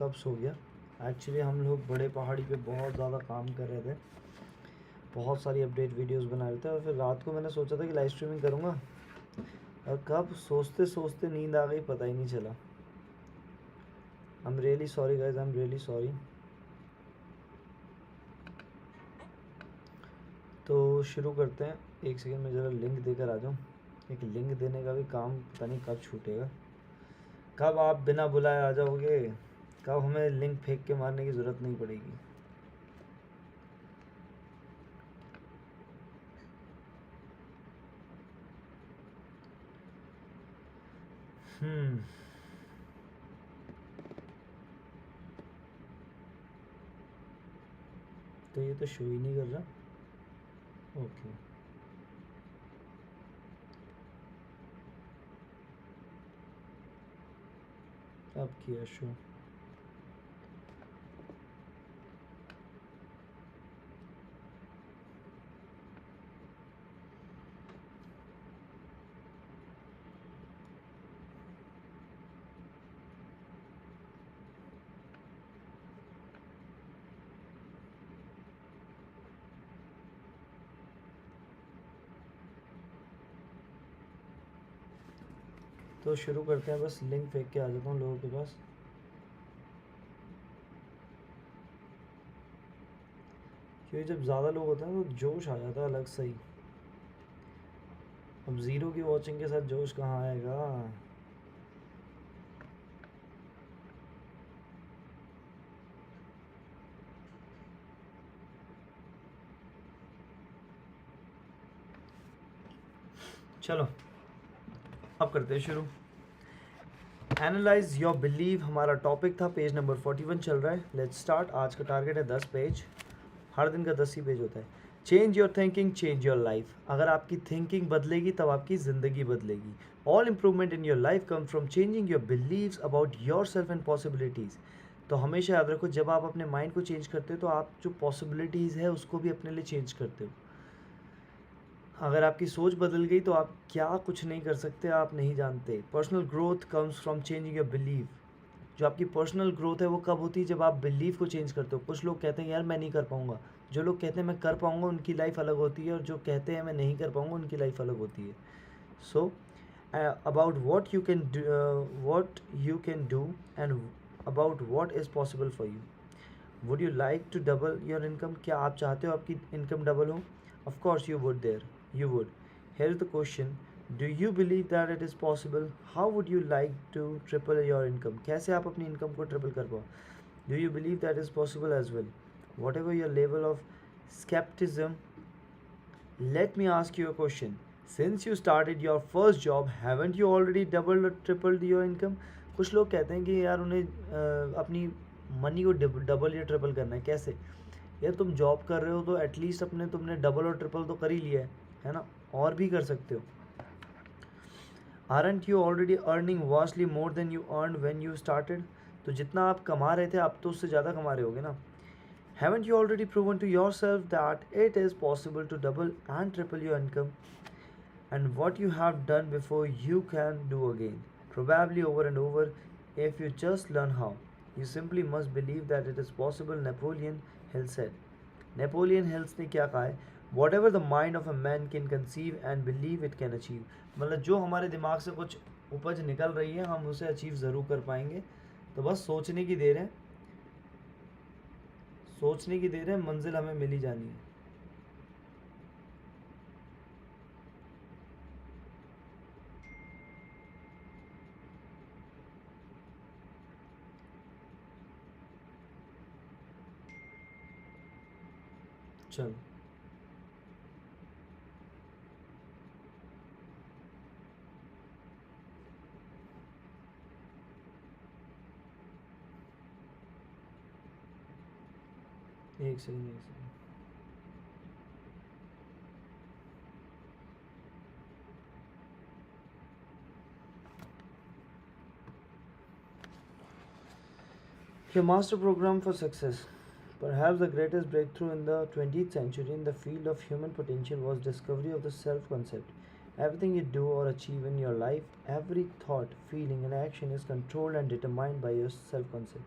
कब सो गया? एक्चुअली हम लोग बड़े पहाड़ी पे बहुत ज़्यादा काम कर रहे थे, बहुत सारी अपडेट वीडियोस बना रहे थे और फिर रात को मैंने सोचा था कि लाइव स्ट्रीमिंग करूँगा और कब सोचते सोचते नींद आ गई, पता ही नहीं चला। I am really sorry guys, I am really sorry. तो शुरू करते हैं। एक सेकेंड में ज़रा लिंक देकर आ जाऊँ। एक लिंक देने का भी काम पता नहीं कब छूटेगा, कब आप बिना बुलाए आ जाओगे, कब हमें लिंक फेंक के मारने की ज़रूरत नहीं पड़ेगी। तो ये तो शो ही नहीं कर रहा। ओके, अब किया शो। तो शुरू करते हैं, बस लिंक फेंक के आ जाता हूँ लोगों के पास। क्योंकि जब ज़्यादा लोग होते हैं तो जोश आ जाता है अलग से ही। अब ज़ीरो की वॉचिंग के साथ जोश कहाँ आएगा। चलो अब करते हैं शुरू। एनालाइज योर बिलीव हमारा टॉपिक था, पेज नंबर 41 चल रहा है। Let's start. आज का टारगेट है 10 पेज, हर दिन का 10 ही पेज होता है। Change your thinking, change your life. अगर आपकी थिंकिंग बदलेगी तब आपकी ज़िंदगी बदलेगी। All improvement in your life come from changing your believes about yourself and possibilities. तो हमेशा याद रखो, जब आप अपने माइंड को चेंज करते हो तो आप जो पॉसिबिलिटीज़ है उसको भी अपने लिए चेंज करते हो। अगर आपकी सोच बदल गई तो आप क्या कुछ नहीं कर सकते, आप नहीं जानते। Personal growth comes from changing your believe. जो आपकी पर्सनल ग्रोथ है वो कब होती है? जब आप बिलीव को चेंज करते हो। कुछ लोग कहते हैं यार मैं नहीं कर पाऊँगा, जो लोग कहते हैं मैं कर पाऊँगा उनकी लाइफ अलग होती है, और जो कहते हैं मैं नहीं कर पाऊँगा उनकी लाइफ अलग होती है। So about what you can do and about what is possible for you. Would you like to double your income? क्या आप चाहते हो आपकी इनकम डबल हो? Of course you would there, you would. Here is the question: do you believe that it is possible? How would you like to triple your income? कैसे आप अपनी income को ट्रिपल कर पाओ? Do you believe that is possible as well? Whatever your level of skepticism, let me ask you a question. Since you started your first job, haven't you already doubled or tripled your income? कुछ लोग कहते हैं कि यार उन्हें अपनी money को double या ट्रिपल करना है। कैसे? यार तुम जॉब कर रहे हो तो एटलीस्ट तुमने डबल और ट्रिपल तो कर ही लिया है ना? और भी कर सकते हो। Aren't you already earning vastly more than you earned when you started? तो जितना आप कमा रहे थे आप तो उससे ज़्यादा कमा रहे होगे ना। Haven't you already proven to yourself that it is possible to double and triple your income? And what you have done before you can do again, probably over and over, if you just learn how. You simply must believe that it is possible. Napoleon Hill said. Napoleon hills ने क्या कहा है? What ever the mind of a man can conceive and believe it can achieve. मतलब जो हमारे दिमाग से कुछ उपज निकल रही है हम उसे अचीव ज़रूर कर पाएंगे। तो बस सोचने की देर है, सोचने की देर है, मंजिल हमें मिल ही जानी है। चलो एक सेकंड, एक second. Your master program for success. Perhaps the greatest breakthrough in the 20th century in the field of human potential was discovery of the self concept. Everything you do or achieve in your life, every thought, feeling and action is controlled and determined by your self concept.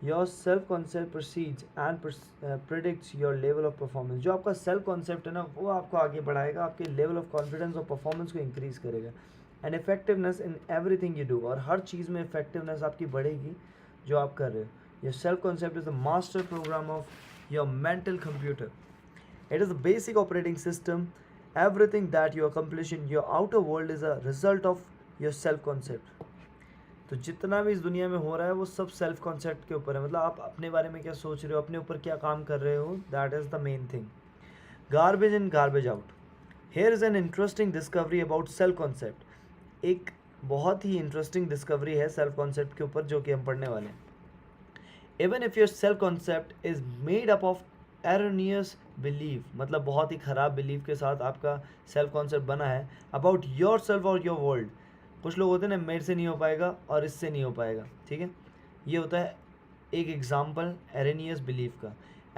Your self concept proceeds and predicts your level of performance. जो आपका self concept है ना, वो आपको आगे बढ़ाएगा, आपके level of confidence और परफॉर्मेंस को इंक्रीज करेगा। And effectiveness in everything you do, और हर चीज़ में इफेक्टिवनेस आपकी बढ़ेगी जो आप कर रहे हो। Yourself concept is the master program of your mental computer. It is the basic operating system. Everything that you accomplish in your outer world is a result of your self concept. तो जितना भी इस दुनिया में हो रहा है वो सब सेल्फ कॉन्सेप्ट के ऊपर है। मतलब आप अपने बारे में क्या सोच रहे हो, अपने ऊपर क्या काम कर रहे हो, that is the main thing. Garbage in garbage out. Here is an interesting discovery about self concept. एक बहुत ही इंटरेस्टिंग डिस्कवरी है सेल्फ कॉन्सेप्ट के ऊपर जो कि हम पढ़ने वाले हैं। Even if your self concept is made up of erroneous believe, मतलब बहुत ही ख़राब बिलीव के साथ आपका सेल्फ कॉन्सेप्ट बना है अबाउट योर सेल्फ और योर वर्ल्ड। कुछ लोग होते हैं ना, मेरे से नहीं हो पाएगा और इससे नहीं हो पाएगा, ठीक है। ये होता है एक एग्जाम्पल एरोनियस बिलीव का।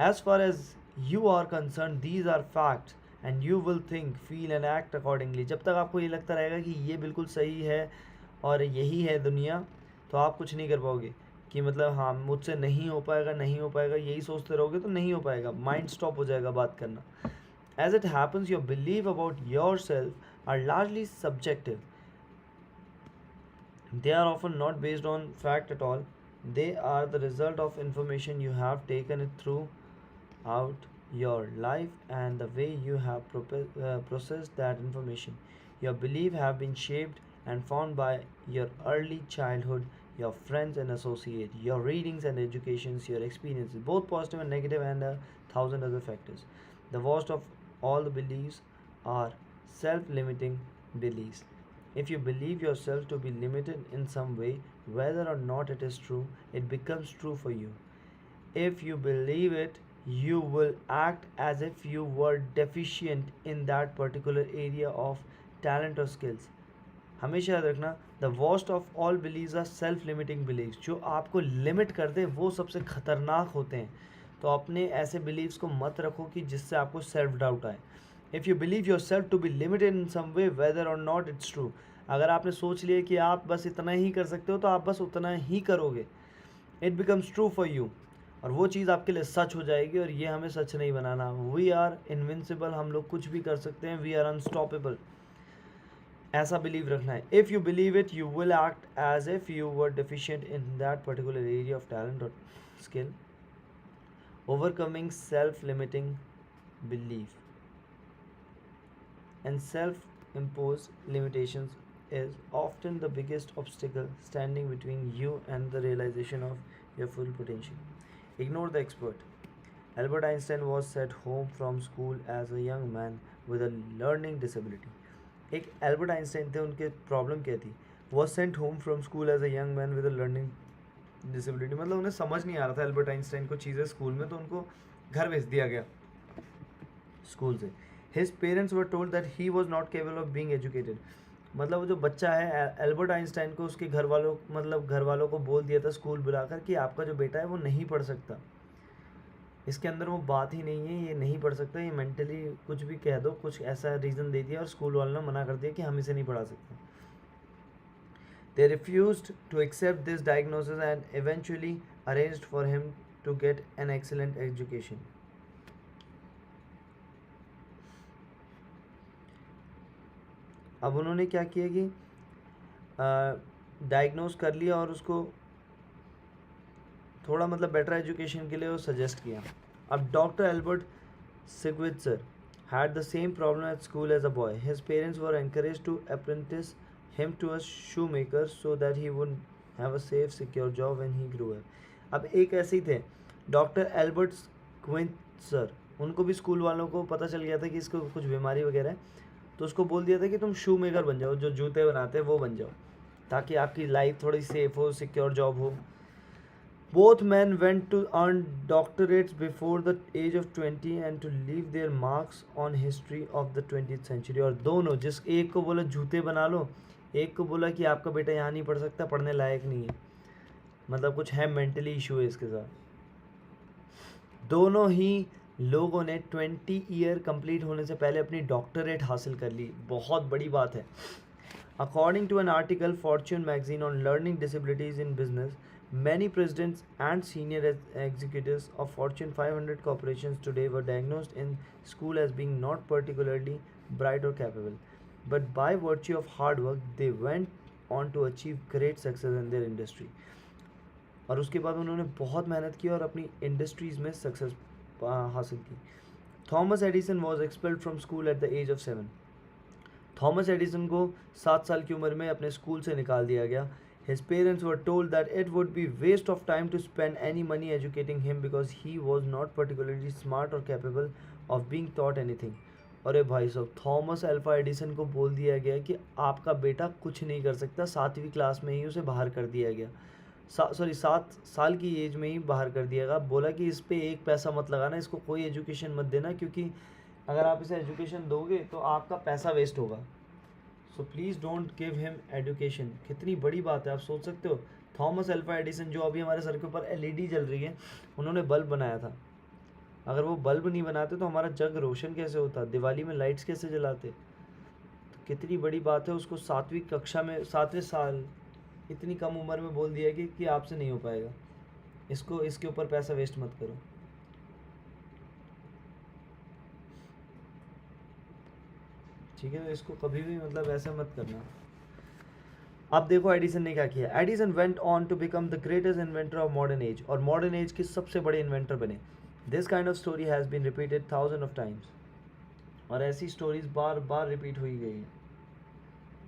As far as you are concern these are facts and you will think feel and act accordingly. जब तक आपको ये लगता रहेगा कि ये बिल्कुल सही है और यही है दुनिया, तो आप कुछ नहीं कर पाओगे कि मतलब हाँ मुझसे नहीं हो पाएगा, नहीं हो पाएगा, यही सोचते रहोगे तो नहीं हो पाएगा, माइंड स्टॉप हो जाएगा बात करना। As it happens your believe about yourself are largely subjective. They are often not based on fact at all, they are the result of information you have taken it throughout your life and the way you have processed that information. Your beliefs have been shaped and formed by your early childhood, your friends and associates, your readings and educations, your experiences, both positive and negative, and a thousand other factors. The worst of all the beliefs are self-limiting beliefs. If you believe yourself to be limited in some way, whether or not it is true, it becomes true for you. If you believe it, you will act as if you were deficient in that particular area of talent or skills. हमेशा याद रखना, the worst of all believes are self limiting believes. जो आपको limit कर दे वो सबसे खतरनाक होते हैं। तो अपने ऐसे बिलीव्स को मत रखो कि जिससे आपको सेल्फ डाउट आए। If you believe yourself to be limited in some way whether or not it's true, अगर आपने सोच लिया कि आप बस इतना ही कर सकते हो तो आप बस उतना ही करोगे, it becomes true for you, और वो चीज़ आपके लिए सच हो जाएगी। और ये हमें सच नहीं बनाना। वी आर इनविंसिबल, हम लोग कुछ भी कर सकते हैं, वी आर अनस्टॉपेबल, ऐसा बिलीव रखना है। If you believe it you will act as if you were deficient in that particular area of talent और skill. Overcoming self limiting belief and self-imposed limitations is often the biggest obstacle standing between you and the realization of your full potential. Ignore the expert. Albert Einstein was sent home from school as a young man with a learning disability. एक Albert Einstein थे, उनके problem क्या थी? was sent home from school as a young man with a learning disability, मतलब उन्हें समझ नहीं आ रहा था एल्बर्ट आइंस्टाइन को चीज़ें स्कूल में, तो उनको घर भेज दिया गया स्कूल से। His parents were told that he was not capable of being educated. मतलब वो जो बच्चा है एल्बर्ट आइंस्टाइन को उसके घर वालों को बोल दिया था स्कूल बुलाकर कि आपका जो बेटा है वो नहीं पढ़ सकता, इसके अंदर वो बात ही नहीं है, ये नहीं पढ़ सकता, ये मेंटली कुछ भी कह दो, कुछ ऐसा रीज़न दे दिया और स्कूल वालों ने मना कर दिया कि हम इसे नहीं पढ़ा सकते। They refused to accept this diagnosis and eventually arranged for him to get an excellent education. अब उन्होंने क्या किया कि डायग्नोज कर लिया और उसको थोड़ा मतलब बेटर एजुकेशन के लिए वो सजेस्ट किया। अब doctor Albert Schweitzer had the same problem at school as a boy. His parents were encourage to apprentice him to a shoe maker so that he would have a safe secure job when he grow up. अब एक ऐसे ही थे doctor Albert सिग्विट्जर, उनको भी school वालों को पता चल गया था कि इसको कुछ बीमारी वगैरह है, तो उसको बोल दिया था कि तुम शू मेकर बन जाओ, जो जूते बनाते हैं वो बन जाओ, ताकि आपकी लाइफ थोड़ी सेफ हो, सिक्योर जॉब हो। Both man went to earn doctorates before the age of 20 and to leave their marks on history of the 20th century. और दोनों, जिस एक को बोला जूते बना लो, एक को बोला कि आपका बेटा यहाँ नहीं पढ़ सकता, पढ़ने लायक नहीं है, मतलब कुछ है मेंटली इशू है इसके साथ। दोनों ही लोगों ने 20 ईयर कंप्लीट होने से पहले अपनी डॉक्टरेट हासिल कर ली, बहुत बड़ी बात है। According to an article Fortune magazine on learning disabilities in business, Many presidents and senior executives of Fortune 500 corporations today were diagnosed in school as being not particularly bright or capable, but by virtue of hard work, they went on to achieve great success in their industry. और उसके बाद उन्होंने बहुत मेहनत की और अपनी industries में सक्सेस हासिल की. Thomas Edison was expelled from school at the age of 7. Thomas Edison को 7 साल की उम्र में अपने स्कूल से निकाल दिया गया. His parents were told that it would be waste of time to spend any money educating him because he was not particularly smart or capable of being taught anything. अरे भाई साहब, थॉमस अल्फा एडिसन को बोल दिया गया कि आपका बेटा कुछ नहीं कर सकता. 7वीं क्लास में ही उसे बाहर कर दिया गया. 7 साल की एज में ही बाहर कर दिया गया. बोला कि इस पे एक पैसा मत लगाना, इसको कोई एजुकेशन मत देना, क्योंकि अगर आप इसे एजुकेशन दोगे तो आपका पैसा वेस्ट होगा. So please don't give him education. कितनी बड़ी बात है, आप सोच सकते हो. थॉमस अल्फा एडिसन, जो अभी हमारे सर के ऊपर एलईडी जल रही है, उन्होंने बल्ब बनाया था. अगर वो बल्ब नहीं बनाते तो हमारा जग रोशन कैसे होता, दिवाली में लाइट्स कैसे जलाते. तो कितनी बड़ी बात है. उसको 7वीं कक्षा में 7वें साल इतनी कम उम्र में बोल दिया कि आपसे नहीं हो पाएगा, इसके ऊपर पैसा वेस्ट मत करो. ठीक है, तो इसको कभी भी मतलब ऐसे मत करना. अब देखो एडिसन ने क्या किया. Edison went on to become the greatest inventor of modern age, और मॉडर्न एज के सबसे बड़े इन्वेंटर बने. This kind of story has been repeated thousand of times. और ऐसी स्टोरीज बार बार रिपीट हुई गई है.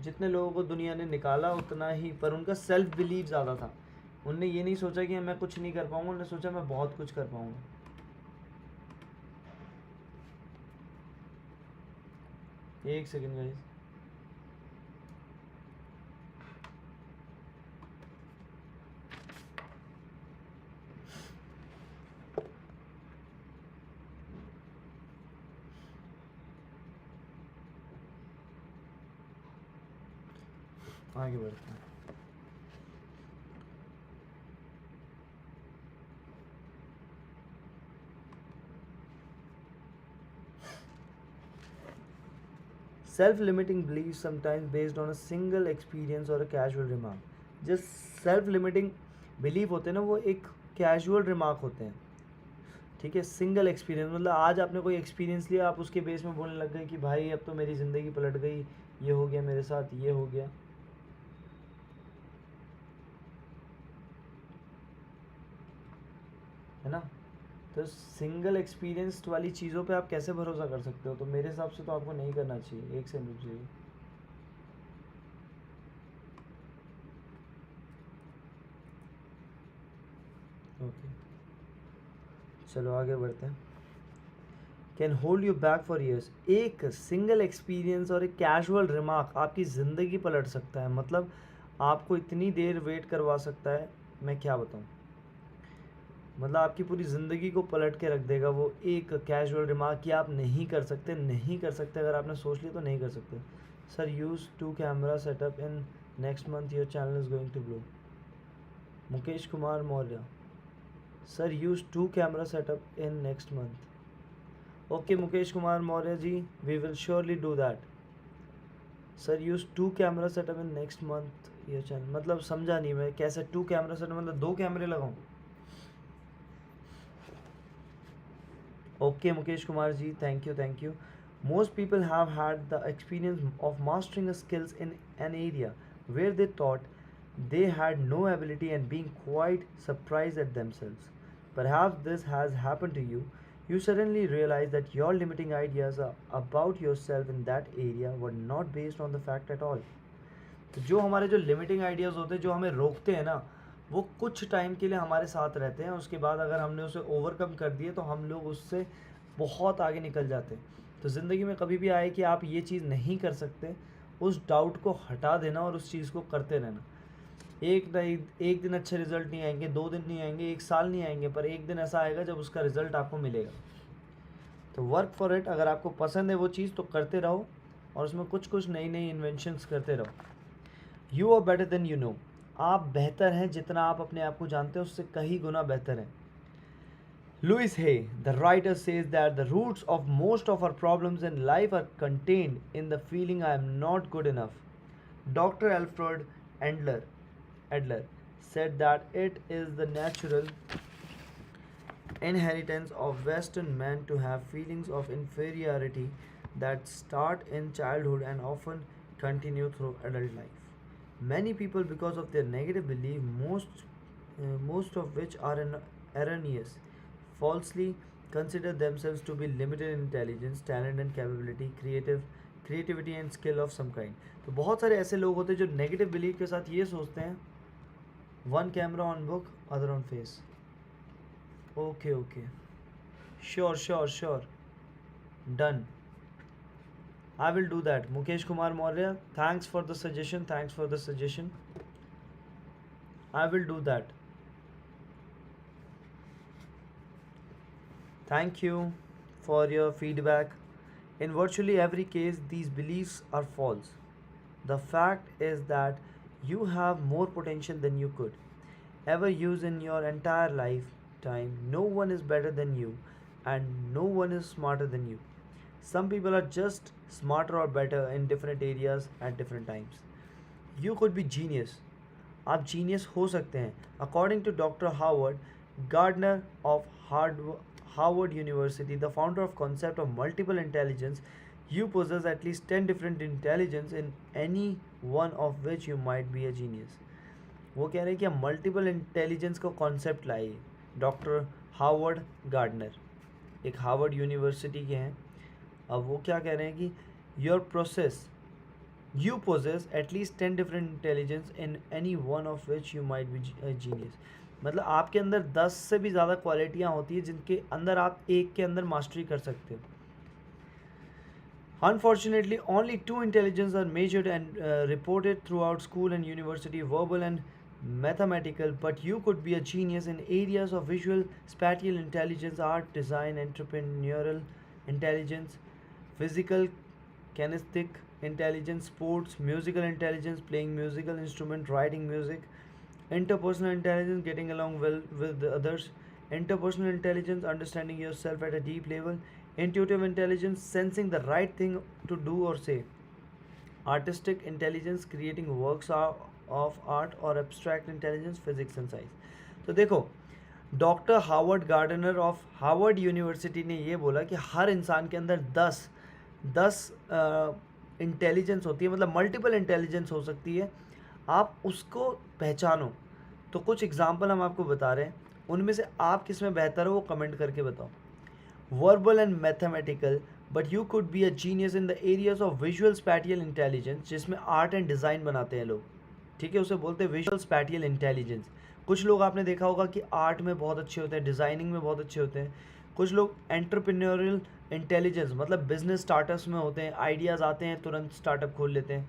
जितने लोगों को दुनिया ने निकाला उतना ही, पर उनका सेल्फ बिलीव ज़्यादा था. उनने ये नहीं सोचा कि मैं कुछ नहीं कर पाऊंगा, उन्होंने सोचा मैं बहुत कुछ कर पाऊंगा. एक सेकेंड गाइस. आगे बढ़ते हैं. Self-limiting beliefs sometimes based on a single experience or a casual remark. जो सेल्फ लिमिटिंग बिलीव होते हैं ना, वो एक कैजुअल रिमार्क होते हैं. ठीक है, सिंगल एक्सपीरियंस मतलब आज आपने कोई एक्सपीरियंस लिया, आप उसके बेस में बोलने लग गए कि भाई अब तो मेरी ज़िंदगी पलट गई, ये हो गया मेरे साथ, ये हो गया. है ना. तो सिंगल एक्सपीरियंस वाली चीज़ों पे आप कैसे भरोसा कर सकते हो. तो मेरे हिसाब से तो आपको नहीं करना चाहिए. एक सेकंड रुक जाइए. ओके, चलो आगे बढ़ते हैं. Can hold you back for years. एक सिंगल एक्सपीरियंस और एक कैजुअल रिमार्क आपकी ज़िंदगी पलट सकता है. मतलब आपको इतनी देर वेट करवा सकता है, मैं क्या बताऊँ. मतलब आपकी पूरी ज़िंदगी को पलट के रख देगा वो एक कैजुअल रिमार्क कि आप नहीं कर सकते, नहीं कर सकते. अगर आपने सोच लिया तो नहीं कर सकते. Sir use 2 camera setup in next month, your channel is going to grow. Mukesh Kumar Maurya. Sir use 2 camera setup in next month. Okay Mukesh Kumar Maurya ji, we will surely do that. Sir use 2 camera setup in next month your channel. मतलब समझा नहीं मैं, कैसे 2 camera setup, मतलब 2 कैमरे लगाऊँ. Okay, Mukesh Kumar ji, thank you, thank you. Most people have had the experience of mastering a skills in an area where they thought they had no ability and being quite surprised at themselves. Perhaps this has happened to you. You suddenly realize that your limiting ideas about yourself in that area were not based on the fact at all. तो जो हमारे जो limiting ideas होते हैं, जो हमें रोकते हैं ना, वो कुछ टाइम के लिए हमारे साथ रहते हैं. उसके बाद अगर हमने उसे ओवरकम कर दिए तो हम लोग उससे बहुत आगे निकल जाते हैं. तो ज़िंदगी में कभी भी आए कि आप ये चीज़ नहीं कर सकते, उस डाउट को हटा देना और उस चीज़ को करते रहना. एक दिन अच्छे रिज़ल्ट नहीं आएंगे, 2 दिन नहीं आएंगे, 1 साल नहीं आएंगे, पर एक दिन ऐसा आएगा जब उसका रिज़ल्ट आपको मिलेगा. तो वर्क फॉर इट. अगर आपको पसंद है वो चीज़ तो करते रहो और उसमें कुछ कुछ नई नई इन्वेंशंस करते रहो. You are better than you know. आप बेहतर हैं जितना आप अपने आप को जानते हैं, उससे कई गुना बेहतर हैं. Louis Hay, the writer, says that the roots of most of our problems in life are contained in the feeling I am not good enough. Dr. Alfred Adler said that it is the natural inheritance of Western men to have feelings of inferiority that start in childhood and often continue through adult life. Many people, because of their negative belief, most of which are erroneous, falsely consider themselves to be limited in intelligence, talent and capability, creativity and skill of some kind. तो बहुत सारे ऐसे लोग होते हैं जो negative belief के साथ ये सोचते हैं, one camera on book other on face. Okay okay, sure sure sure, done. I will do that. Mukesh Kumar Maurya, thanks for the suggestion. Thanks for the suggestion. I will do that. Thank you for your feedback. In virtually every case, these beliefs are false. The fact is that you have more potential than you could ever use in your entire lifetime. No one is better than you, and no one is smarter than you. Some people are just smarter or better in different areas at different times. You could be genius. आप genius हो सकते हैं. According to Dr. Howard Gardner of Harvard University, the founder of concept of multiple intelligence, you possess at least 10 different intelligence in any one of which you might be a genius. वो कह रहे हैं कि हम multiple intelligence का concept लाइए. Doctor Harvard gardener एक Harvard university के हैं. अब वो क्या कह रहे हैं कि you possess at least 10 different intelligence in any one of which you might be a genius. मतलब आपके अंदर 10 से भी ज़्यादा क्वालिटियाँ होती हैं जिनके अंदर आप एक के अंदर मास्टरी कर सकते हो. Unfortunately, only two intelligence are measured and reported throughout school and university, verbal and mathematical, but you could be a genius in areas of visual, spatial intelligence, art, design, entrepreneurial intelligence, physical, kinesthetic intelligence, sports, musical intelligence, playing musical instrument, writing music, interpersonal intelligence, getting along well with the others, interpersonal intelligence, understanding yourself at a deep level, intuitive intelligence, sensing the right thing to do or say, artistic intelligence, creating works of art, or abstract intelligence, physics and science. तो देखो, doctor Harvard gardener of Harvard university ने ये बोला कि हर इंसान के अंदर 10 intelligence होती है, मतलब मल्टीपल इंटेलिजेंस हो सकती है. आप उसको पहचानो. तो कुछ एग्जांपल हम आपको बता रहे हैं, उनमें से आप किस में बेहतर हो वो कमेंट करके बताओ. Verbal and mathematical, but you could be a genius in the areas of visual spatial intelligence, जिसमें आर्ट एंड डिज़ाइन बनाते हैं लोग. ठीक है, उसे बोलते हैं विजुअल स्पैटियल इंटेलिजेंस. कुछ लोग आपने देखा होगा कि आर्ट में बहुत अच्छे होते हैं, डिज़ाइनिंग में बहुत अच्छे होते हैं. कुछ लोग एंटरप्रेन्योरियल इंटेलिजेंस, मतलब बिजनेस स्टार्टअप्स में होते हैं, आइडियाज़ आते हैं तुरंत स्टार्टअप खोल लेते हैं.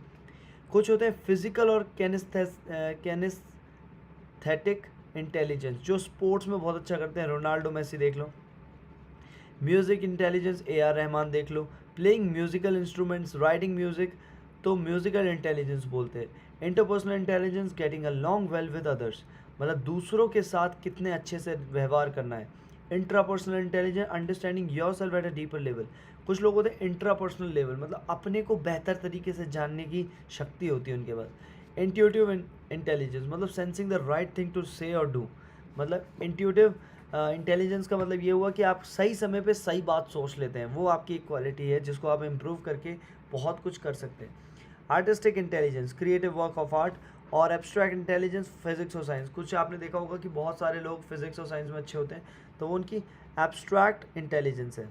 कुछ होते हैं फिजिकल और कैनिस्थेटिक इंटेलिजेंस, जो स्पोर्ट्स में बहुत अच्छा करते हैं, रोनाल्डो मेसी देख लो. म्यूज़िक इंटेलिजेंस, AR रहमान देख लो. Playing musical instruments, writing music, तो म्यूज़िकल इंटेलिजेंस बोलते हैं. Interpersonal intelligence, getting along well with others, मतलब दूसरों के साथ कितने अच्छे से व्यवहार करना है. Intrapersonal intelligence, understanding your self at a deeper level. कुछ लोग होते हैं इंट्रापर्सनल लेवल, मतलब अपने को बेहतर तरीके से जानने की शक्ति होती है उनके पास. इंट्यूटिव इंटेलिजेंस, मतलब sensing the right thing to say और डू. मतलब इंट्यूटिव इंटेलिजेंस का मतलब ये हुआ कि आप सही समय पे सही बात सोच लेते हैं. वो आपकी एक क्वालिटी है जिसको आप इम्प्रूव करके बहुत कुछ कर सकते हैं. Artistic intelligence, creative work of art, और एब्स्ट्रैक्ट इंटेलिजेंस, फिजिक्स और साइंस. कुछ आपने देखा होगा कि बहुत सारे लोग फिजिक्स और साइंस में अच्छे होते हैं, तो वो उनकी एब्स्ट्रैक्ट इंटेलिजेंस है.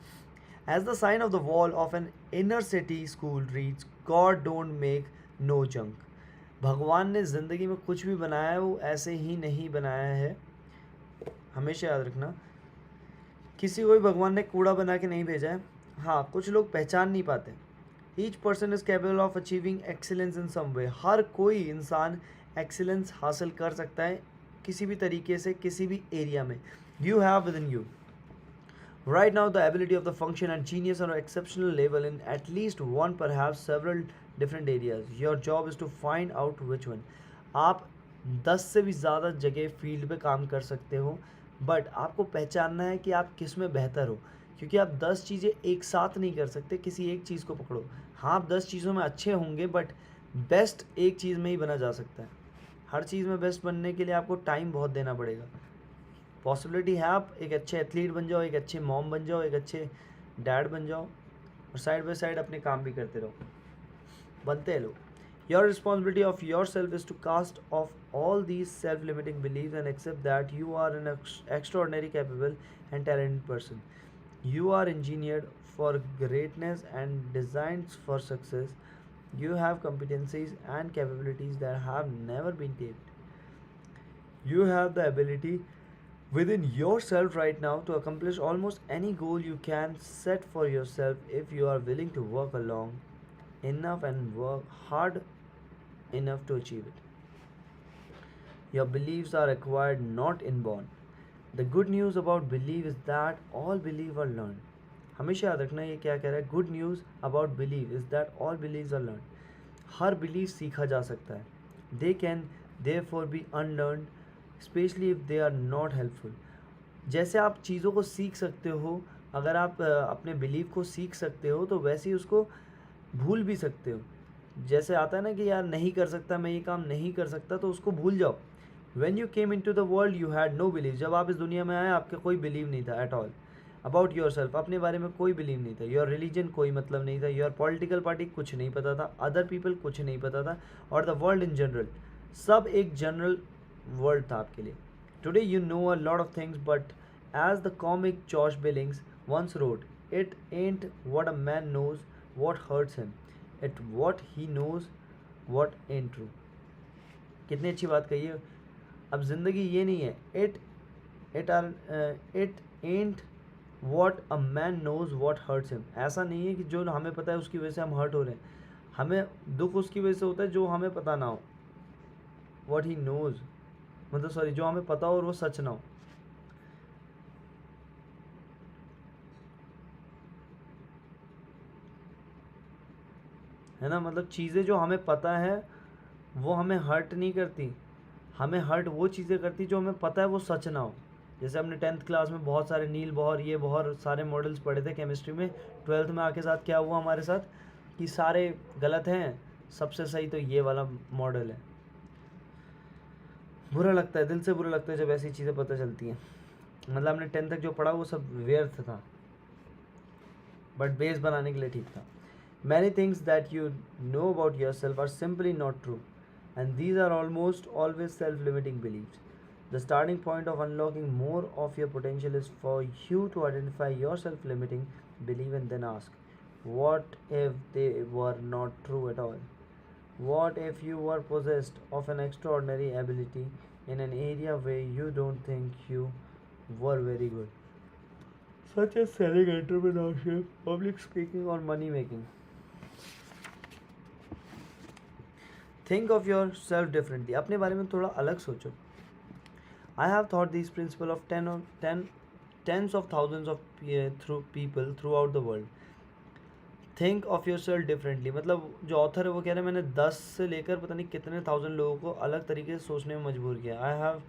As the sign of the wall of an inner city school reads, God don't make no junk. भगवान ने ज़िंदगी में कुछ भी बनाया है वो ऐसे ही नहीं बनाया है. हमेशा याद रखना, किसी को भी भगवान ने कूड़ा बना के नहीं भेजा है. हाँ, कुछ लोग पहचान नहीं पाते. Each person is capable of achieving excellence in some way. हर कोई इंसान एक्सीलेंस हासिल कर सकता है किसी भी तरीके से, किसी भी एरिया में. You have with in you right now the ability of the function and genius on an exceptional level in at least one, perhaps several different areas. Your job is to find out which one. आप 10 से भी ज़्यादा जगह field पे काम कर सकते हो, बट आपको पहचानना है कि आप किस में बेहतर हो, क्योंकि आप 10 चीज़ें एक साथ नहीं कर सकते. किसी एक चीज़ को पकड़ो. हाँ, आप 10 चीज़ों में अच्छे होंगे, बट बेस्ट एक चीज़ में ही बना जा सकता है. हर चीज़ में बेस्ट बनने के लिए आपको टाइम बहुत देना पड़ेगा। पॉसिबिलिटी है आप एक अच्छे एथलीट बन जाओ, एक अच्छे मॉम बन जाओ, एक अच्छे डैड बन जाओ, और साइड बाय साइड अपने काम भी करते रहो, बनते हैं लोग। Your responsibility of yourself is to cast off all these self-limiting beliefs and accept that you are an extraordinary, capable, and talented person. You are engineered for greatness and designed for success. You have competencies and capabilities that have never been tapped. You have the ability within yourself right now to accomplish almost any goal you can set for yourself if you are willing to work along enough and work hard enough to achieve it. Your beliefs are acquired, not inborn. The good news about belief is that all belief are learned. हमेशा याद रखना ये क्या कह रहा है. Good news about believe is that all believes are learn. हर believe सीखा जा सकता है. They can therefore be unlearn specially if they are not helpful. जैसे आप चीज़ों को सीख सकते हो, अगर आप अपने बिलीव को सीख सकते हो तो वैसे ही उसको भूल भी सकते हो. जैसे आता है ना कि यार नहीं कर सकता, मैं ये काम नहीं कर सकता, तो उसको भूल जाओ. When you came into the world you had no belief. जब आप इस दुनिया में आए आपके कोई बिलीव नहीं था at all. About your self, अपने बारे में कोई बिलीव नहीं था. योर रिलीजन कोई मतलब नहीं था. योर पॉलिटिकल पार्टी कुछ नहीं पता था. अदर पीपल कुछ नहीं पता था. और द वर्ल्ड इन जनरल, सब एक जनरल वर्ल्ड था आपके लिए. Today you know a lot of things but as the comic Josh Billings once wrote, it ain't what a man knows what hurts him, it what he knows what ain't true. कितनी अच्छी बात कही है. अब ज़िंदगी ये नहीं है it ain't what a man knows what hurts him. ऐसा नहीं है कि जो हमें पता है उसकी वजह से हम हर्ट हो रहे हैं. हमें दुख उसकी वजह से होता है जो हमें पता ना हो. वॉट ही नोज मतलब सॉरी, जो हमें पता हो और वो सच ना हो. है ना. मतलब चीज़ें जो हमें पता है वो हमें हर्ट नहीं करती. हमें हर्ट वो चीज़ें करती जो हमें पता है वो सच ना हो. जैसे हमने 10th क्लास में बहुत सारे नील बोहर ये बोहर सारे मॉडल्स पढ़े थे केमिस्ट्री में. 12th में आके साथ क्या हुआ हमारे साथ कि सारे गलत हैं, सबसे सही तो ये वाला मॉडल है. बुरा लगता है, दिल से बुरा लगता है जब ऐसी चीज़ें पता चलती हैं. मतलब हमने 10th तक जो पढ़ा वो सब व्यर्थ था, बट बेस बनाने के लिए ठीक था. Many things that you know about yourself are simply not true, and these are almost always self-limiting beliefs. The starting point of unlocking more of your potential is for you to identify your self-limiting belief and then ask, what if they were not true at all? What if you were possessed of an extraordinary ability in an area where you don't think you were very good, such as selling, entrepreneurship, public speaking, or money making? Think of yourself differently. अपने बारे में थोड़ा अलग सोचो. I have taught this principle of tens of thousands of through people throughout the world. Think of yourself differently मतलब जो author है वो कह रहे हैं मैंने 10 से लेकर पता नहीं कितने थाउजेंड लोगों को अलग तरीके से सोचने में मजबूर किया. I have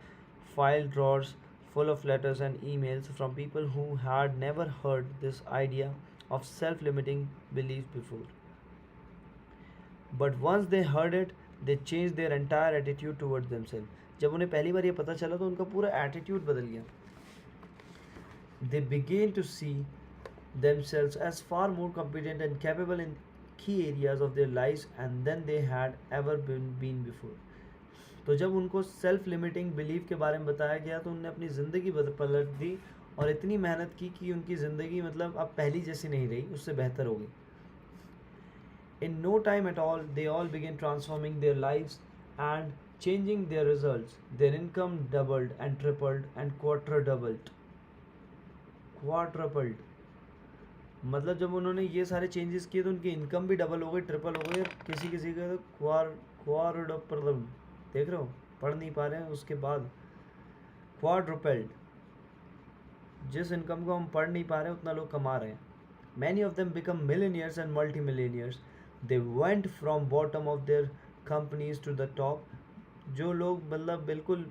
file drawers full of letters and emails from people who had never heard this idea of self-limiting beliefs before. But once they heard it, they changed their entire attitude towards themselves. जब उन्हें पहली बार ये पता चला तो उनका पूरा attitude बदल गया. They began to see themselves as far more competent and capable in key areas of their lives and than they had ever been before. तो जब उनको सेल्फ लिमिटिंग बिलीफ के बारे में बताया गया तो उन्होंने अपनी ज़िंदगी पलट दी और इतनी मेहनत की कि उनकी ज़िंदगी मतलब अब पहली जैसी नहीं रही, उससे बेहतर हो गई. In no time at all, they all began transforming their lives and changing their results. Their income doubled and tripled and quadrupled. मतलब जब उन्होंने ये सारे चेंजेस किए तो उनकी इनकम भी डबल हो गई, ट्रिपल हो गई. किसी किसी का तो क्वाड्रुपल्ड. देख रहे हो, पढ़ नहीं पा रहे हैं. उसके बाद क्वाड्रुपल्ड. जिस इनकम को हम पढ़ नहीं पा रहे हैं उतना लोग कमा रहे हैं. Many of them become millionaires and multimillionaires. They went from bottom of their companies to the top. जो लोग मतलब बिल्कुल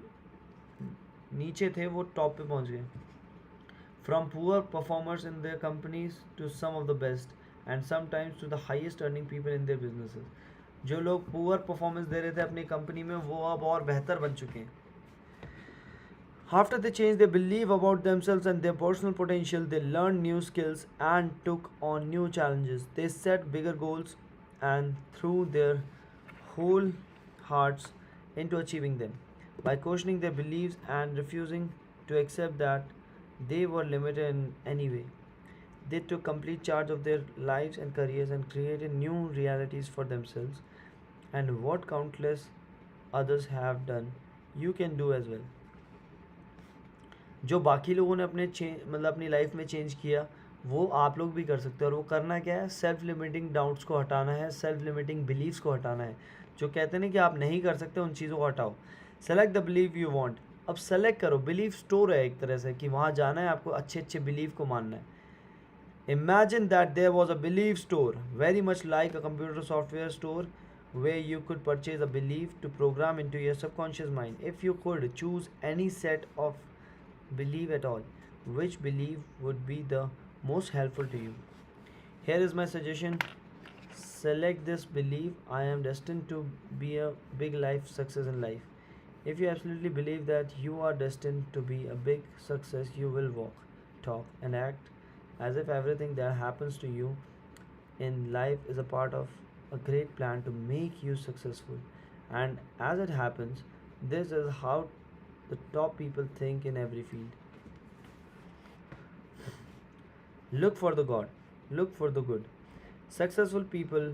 नीचे थे वो टॉप पे पहुंच गए. From poor performers in their companies to some of the best and sometimes to the highest earning people in their businesses. जो लोग पुअर परफॉर्मेंस दे रहे थे अपनी कंपनी में, वो अब और बेहतर बन चुके हैं. After they changed their belief about themselves and their personal potential, they learned new skills and took on new challenges. They set bigger goals and threw their whole hearts into achieving them. By questioning their beliefs and refusing to accept that they were limited in any way, they took complete charge of their lives and careers and created new realities for themselves. And what countless others have done, you can do as well. जो बाकी लोगों ने अपने मतलब अपनी life में change किया, वो आप लोग भी कर सकते हो. और वो करना क्या है? सेल्फ लिमिटिंग डाउट्स को हटाना है, सेल्फ लिमिटिंग बिलीव्स को हटाना है. जो कहते हैं ना कि आप नहीं कर सकते, उन चीज़ों को हटाओ. Select the believe you want. अब सेलेक्ट करो. बिलीव स्टोर है एक तरह से, कि वहाँ जाना है, आपको अच्छे अच्छे बिलीव को मानना है. Imagine that there was a believe store very much like a computer software store where you could purchase a belief to program into your subconscious mind. If you could choose any set of belief at all, which belief would be the most helpful to you? Here is my suggestion. Select this belief: I am destined to be a big life success in life. If you absolutely believe that you are destined to be a big success, you will walk, talk, and act as if everything that happens to you in life is a part of a great plan to make you successful. And as it happens, this is how the top people think in every field. Look for the God, look for the good. Successful people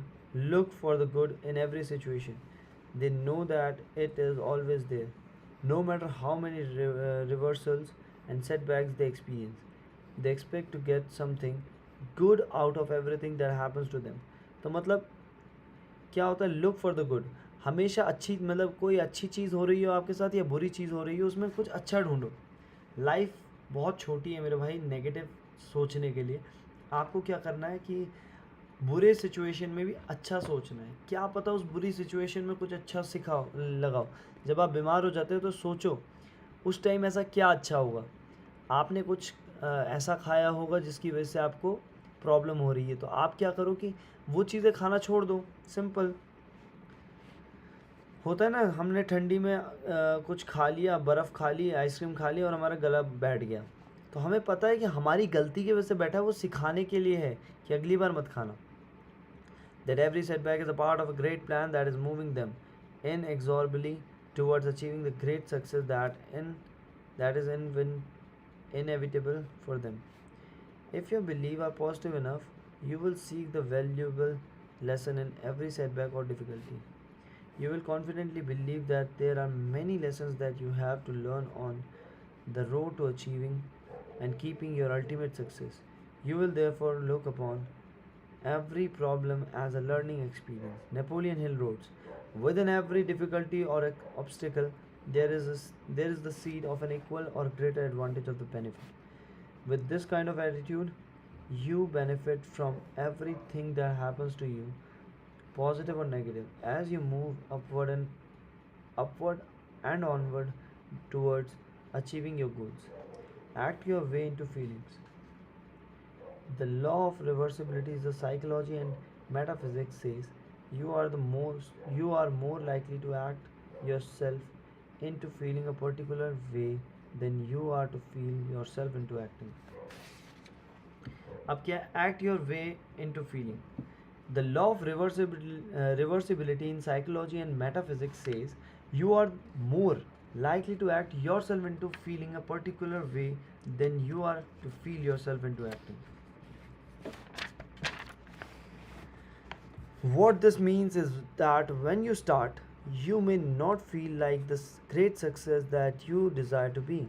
look for the good in every situation. They know that it is always there, no matter how many reversals and setbacks they experience. They expect to get something good out of everything that happens to them. तो मतलब क्या होता है? Look for the good. हमेशा अच्छी, मतलब कोई अच्छी चीज़ हो रही हो आपके साथ या बुरी चीज़ हो रही हो, उसमें कुछ अच्छा ढूंढो. लाइफ बहुत छोटी है मेरे भाई नेगेटिव सोचने के लिए. आपको क्या करना है कि बुरे सिचुएशन में भी अच्छा सोचना है. क्या पता उस बुरी सिचुएशन में कुछ अच्छा सिखाओ, लगाओ. जब आप बीमार हो जाते हो तो सोचो उस टाइम ऐसा क्या अच्छा होगा. आपने कुछ ऐसा खाया होगा जिसकी वजह से आपको प्रॉब्लम हो रही है, तो आप क्या करो कि वो चीज़ें खाना छोड़ दो. सिंपल होता है ना. हमने ठंडी में कुछ खा लिया, बर्फ़ खा ली, आइसक्रीम खा ली और हमारा गला बैठ गया, तो हमें पता है कि हमारी गलती की वजह से बैठा है. वो सिखाने के लिए है कि अगली बार मत खाना. That every setback is a part of a great plan that is moving them inexorably towards achieving the great success that is inevitable for them. If your beliefs are positive enough, you will seek the valuable lesson in every setback or difficulty. You will confidently believe that there are many lessons that you have to learn on the road to achieving and keeping your ultimate success. You will therefore look upon every problem as a learning experience. Napoleon Hill wrote, within every difficulty or obstacle, there is the seed of an equal or greater advantage of the benefit. With this kind of attitude, you benefit from everything that happens to you, positive or negative, as you move upward and onward towards achieving your goals. Act your way into feelings. The law of reversibility is the psychology and metaphysics says you are more likely to act yourself into feeling a particular way than you are to feel yourself into acting. अब क्या? act your way into feeling. The law of reversibility in psychology and metaphysics says you are more likely to act yourself into feeling a particular way than you are to feel yourself into acting. What this means is that when you start, you may not feel like this great success that you desire to be.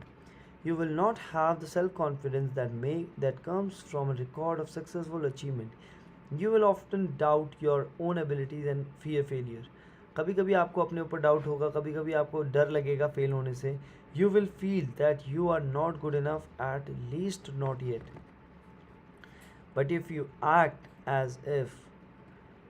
You will not have the self-confidence that comes from a record of successful achievement. You will often doubt your own abilities and fear failure. कभी कभी आपको अपने ऊपर doubt होगा, कभी कभी आपको डर लगेगा फेल होने से. You will feel that you are not good enough, at least not yet. But if you act as if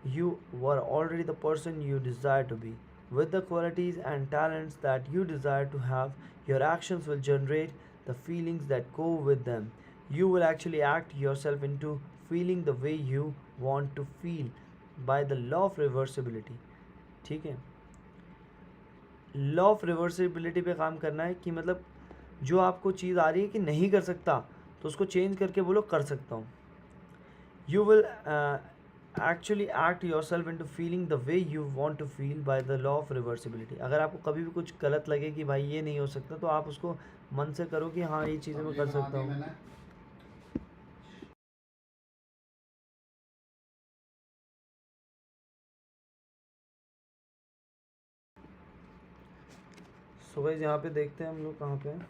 you were already the person you desire to be, with the qualities and talents that you desire to have, your actions will generate the feelings that go with them. You will actually act yourself into feeling the way you want to feel by the law of reversibility. ठीक है, law of reversibility पे काम करना है कि मतलब जो आपको चीज़ आ रही है कि नहीं कर सकता तो उसको चेंज करके बोलो कर सकता हूँ. You will actually act yourself into feeling the way you want to feel by the law of reversibility. अगर आपको कभी भी कुछ गलत लगे कि भाई ये नहीं हो सकता तो आप उसको मन से करो कि हाँ ये चीज़ें मैं कर सकता हूँ. सो गाइस यहाँ पे देखते हैं हम लोग कहाँ पे हैं.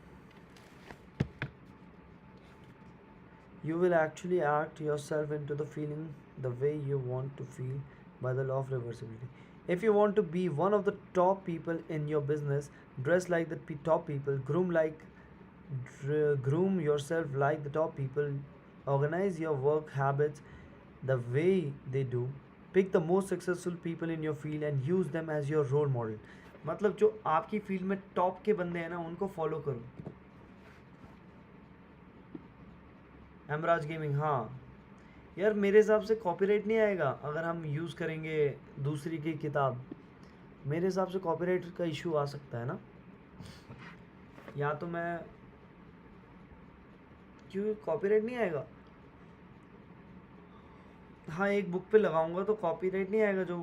You will actually act yourself into the feeling the way you want to feel by the law of reversibility. If you want to be one of the top people in your business, dress like the top people, groom yourself like the top people, organize your work habits the way they do, pick the most successful people in your field and use them as your role model. मतलब जो आपकी field में top के बंदे हैं ना उनको follow करो. एमराज गेमिंग, हाँ यार मेरे हिसाब से कॉपीराइट नहीं आएगा अगर हम यूज़ करेंगे दूसरी की किताब. मेरे हिसाब से कॉपीराइट का इशू आ सकता है ना, या तो मैं क्यों कॉपीराइट नहीं आएगा. हाँ एक बुक पे लगाऊंगा तो कॉपीराइट नहीं आएगा जो,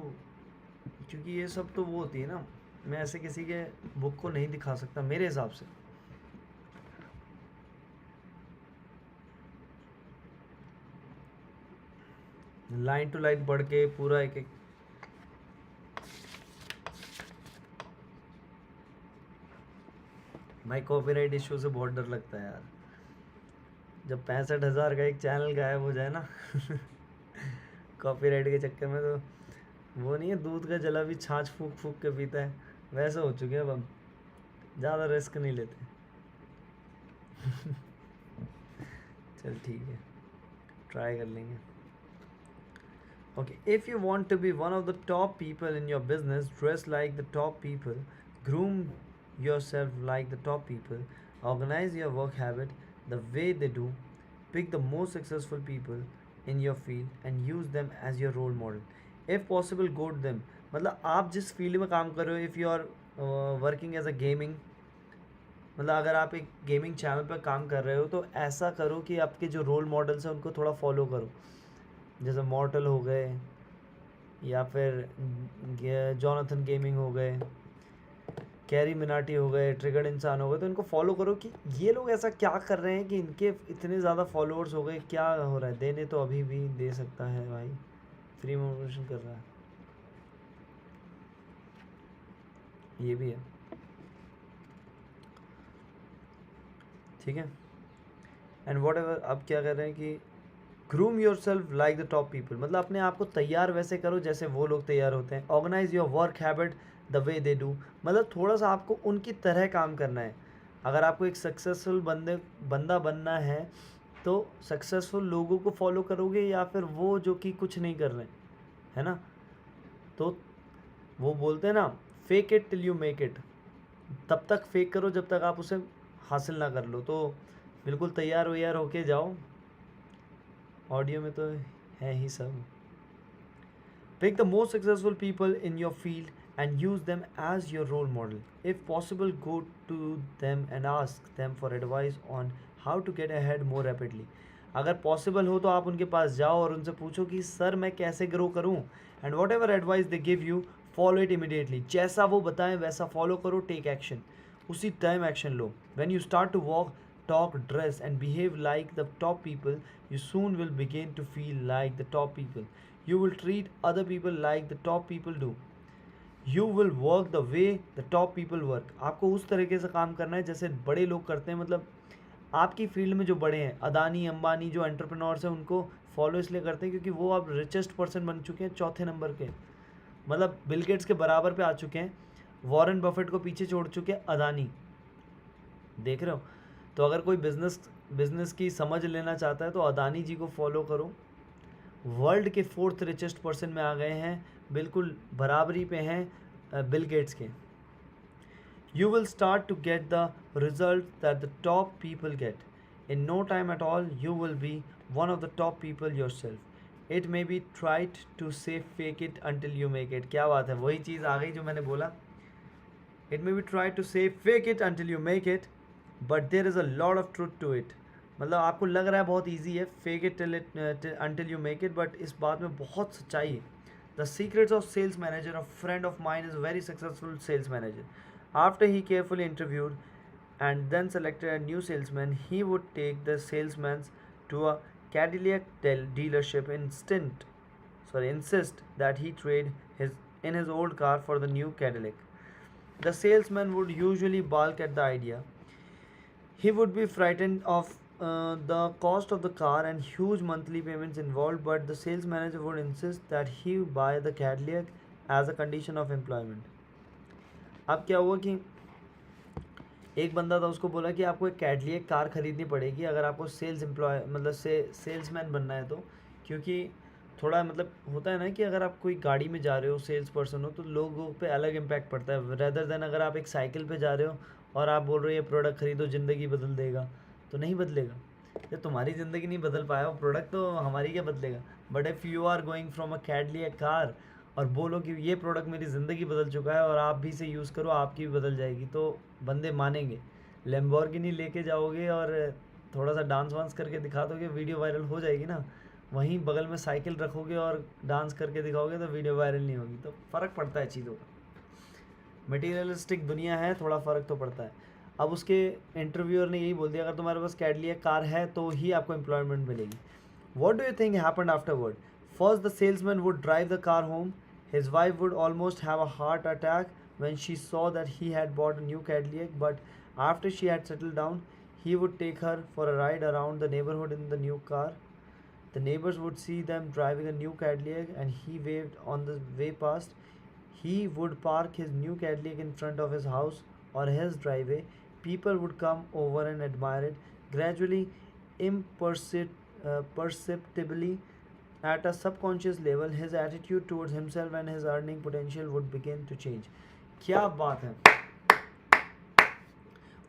क्योंकि ये सब तो वो होती है ना, मैं ऐसे किसी के बुक को नहीं दिखा सकता मेरे हिसाब से. लाइन टू लाइन पढ़ के पूरा एक एक भाई कॉपीराइट इशू से बहुत डर लगता है यार. जब 65,000 का एक चैनल गायब हो जाए ना कॉपीराइट के चक्कर में, तो वो नहीं है दूध का जला भी छाछ फूक फूक के पीता है, वैसे हो चुके हैं अब हम. ज़्यादा रिस्क नहीं लेते. चल ठीक है, ट्राई कर लेंगे. Okay, if you want to be one of the top people in your business, dress like the top people, groom yourself like the top people, organize your work habit the way they do, pick the most successful people in your field and use them as your role model. If possible, go to them. मतलब आप जिस field में काम कर रहे हो, if you are working as a gaming, मतलब अगर आप एक गेमिंग चैनल पर काम कर रहे हो तो ऐसा करो कि आपके जो रोल मॉडल्स हैं उनको थोड़ा फॉलो करो. जैसे मॉर्टल हो गए या फिर जॉनथन गेमिंग हो गए, कैरी मिनाटी हो गए, ट्रिगर्ड इंसान हो गए, तो इनको फॉलो करो कि ये लोग ऐसा क्या कर रहे हैं कि इनके इतने ज़्यादा फॉलोअर्स हो गए, क्या हो रहा है. देने तो अभी भी दे सकता है भाई, फ्री मोटिवेशन कर रहा है, ये भी है. ठीक है, एंड वॉट एवर. अब क्या कर रहे हैं कि groom your self like the top people, मतलब अपने आप को तैयार वैसे करो जैसे वो लोग तैयार होते हैं. Organise your work habit the way they do, मतलब थोड़ा सा आपको उनकी तरह काम करना है. अगर आपको एक सक्सेसफुल बंदा बनना है तो सक्सेसफुल लोगों को फॉलो करोगे या फिर वो जो कि कुछ नहीं कर रहे हैं, है ना. तो वो बोलते हैं ना, fake it till you make it. तब तक फेक करो जब तक आप उसे हासिल ना कर लो. तो बिल्कुल तैयार वैयार होके जाओ. ऑडियो में तो है ही सब. Pick the most successful people in your field and use them as your role model. If possible go to them and ask them for advice on how to get ahead more rapidly. अगर possible हो तो आप उनके पास जाओ और उनसे पूछो कि सर मैं कैसे ग्रो करूं. And whatever advice they give you, follow it immediately. जैसा वो बताएं वैसा फॉलो करो. टेक एक्शन, उसी टाइम एक्शन लो. When you start to walk, talk, dress and behave like the top people, you soon will begin to feel like the top people. You will treat other people like the top people do. You will work the way the top people work. आपको उस तरीके से काम करना है जैसे बड़े लोग करते हैं. मतलब आपकी फील्ड में जो बड़े हैं, अदानी अंबानी जो एंटरप्रेन्योर्स हैं, उनको फॉलो इसलिए करते हैं क्योंकि वो अब रिचेस्ट पर्सन बन चुके हैं, चौथे नंबर के. मतलब बिल गेट्स के बराबर पे आ चुके हैं. वॉरेन बफेट को पीछे छोड़ चुके हैं अदानी. देख रहे हो. तो अगर कोई बिजनेस की समझ लेना चाहता है तो अदानी जी को फॉलो करो. वर्ल्ड के 4th रिचेस्ट पर्सन में आ गए हैं, बिल्कुल बराबरी पे हैं बिल गेट्स के. You will start to get the result that the top people get. In no time at all you will be one of the top people yourself. It may be tried to say fake it until you make it. क्या बात है, वही चीज़ आ गई जो मैंने बोला. It may be try to say fake it until you make it, but there is a lot of truth to it. मतलब आपको लग रहा है बहुत ईजी है, fake it until you make it, but इस बात में बहुत सच्चाई है. The secrets of sales manager, a friend of mine is a very successful sales manager. After he carefully interviewed and then selected a new salesman, he would take the salesman to a Cadillac dealership insist that he trade his old car for the new Cadillac. The salesman would usually balk at the idea. He would be frightened of the cost of the car and huge monthly payments involved, but the sales manager would insist that he buy the Cadillac as a condition of employment. अब क्या हुआ कि एक बंदा था, उसको बोला कि आपको एक कैडलियक कार खरीदनी पड़ेगी अगर आपको सेल्स एम्प्लॉय मतलब सेल्समैन बनना है तो. क्योंकि थोड़ा मतलब होता है ना कि अगर आप कोई गाड़ी में जा रहे हो, सेल्स पर्सन हो, तो लोगों पे अलग इम्पैक्ट पड़ता है रेदर देन अगर आप एक साइकिल पे जा रहे हो और आप बोल रहे हो ये प्रोडक्ट खरीदो ज़िंदगी बदल देगा, तो नहीं बदलेगा. ये तुम्हारी ज़िंदगी नहीं बदल पाया वो प्रोडक्ट, तो हमारी क्या बदलेगा. But if you are going from a Cadillac car और बोलो कि ये प्रोडक्ट मेरी ज़िंदगी बदल चुका है और आप भी इसे यूज़ करो, आपकी भी बदल जाएगी, तो बंदे मानेंगे. लैम्बोर्गिनी लेके जाओगे और थोड़ा सा डांस वांस करके दिखा दोगे, वीडियो वायरल हो जाएगी ना. वहीं बगल में साइकिल रखोगे और डांस करके दिखाओगे तो वीडियो वायरल नहीं होगी. तो फ़र्क पड़ता है चीज़ों का. मटीरियलिस्टिक दुनिया है, थोड़ा फ़र्क तो पड़ता है. अब उसके इंटरव्यूअर ने यही बोल दिया अगर तुम्हारे पास कैडलियक कार है तो ही आपको एम्प्लॉयमेंट मिलेगी. What do you think happened afterward? First the salesman would drive the car home. His wife would almost have a heart attack when she saw that he had bought a new Cadillac, but after she had settled down, he would take her for a ride around the neighborhood in the new car. The neighbors would see them driving a new Cadillac and he waved on the way past. He would park his new Cadillac in front of his house or his driveway. People would come over and admire it. Gradually, perceptibly, at a subconscious level, his attitude towards himself and his earning potential would begin to change. क्या बात है.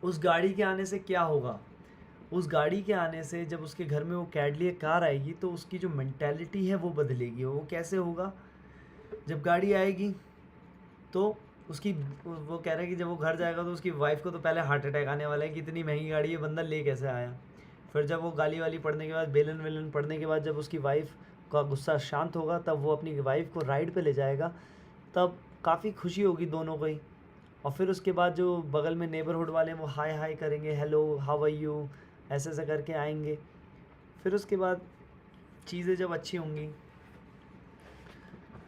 उस गाड़ी के आने से क्या होगा? उस गाड़ी के आने से जब उसके घर में वो कैडलियक कार आएगी तो उसकी जो मेंटालिटी है वो बदलेगी. वो कैसे होगा? जब गाड़ी आएगी तो उसकी वो कह रहा है कि जब वो घर जाएगा तो उसकी वाइफ को तो पहले हार्ट अटैक आने वाला है कि इतनी महंगी गाड़ी है, बंदा ले कैसे आया. फिर जब वो गाली वाली पढ़ने के बाद, बेलन वेलन पढ़ने के बाद, जब उसकी वाइफ का गुस्सा शांत होगा तब वो अपनी वाइफ को राइड पे ले जाएगा. तब काफ़ी खुशी होगी दोनों को ही. और फिर उसके बाद जो बगल में नेबरहुड वाले हैं वो हाय हाय करेंगे, हेलो हाउ आर यू, ऐसे ऐसे करके आएंगे. फिर उसके बाद चीज़ें जब अच्छी होंगी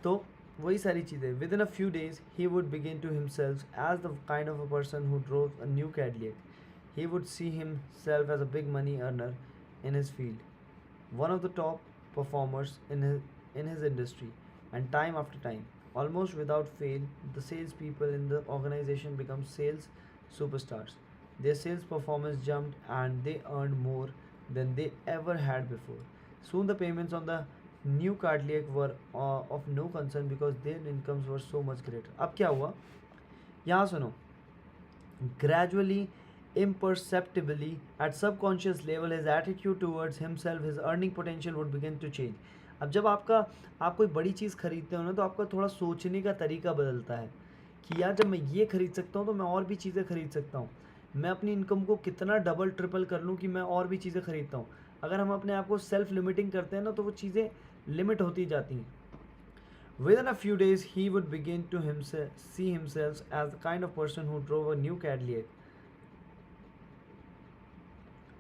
तो वही सारी चीज़ें. Within a few days he would begin to himself as the kind of a person who drove a new Cadillac. He would see himself as a big money earner in his field, one of the top performers in his industry. And time after time, almost without fail, the salespeople in the organization become sales superstars. Their sales performance jumped and they earned more than they ever had before. Soon the payments on the new Cadillac were of no concern because their incomes were so much greater. अब क्या हुआ? यहाँ सुनो. Gradually, imperceptibly, at subconscious level, his attitude towards himself, his earning potential would begin to change. अब जब आप कोई बड़ी चीज़ खरीदते हो ना तो आपका थोड़ा सोचने का तरीका बदलता है कि यार जब मैं ये खरीद सकता हूँ तो मैं और भी चीज़ें खरीद सकता हूँ. मैं अपनी इनकम को कितना डबल ट्रिपल कर लूँ कि मैं और भी चीज़ें खरीदता हूँ. अगर हम अपने आप को सेल्फ लिमिटिंग करते हैं ना तो वो चीज़ें लिमिट होती जाती हैं. Within a few days, he would begin to see himself as the kind of person who drove a new Cadillac.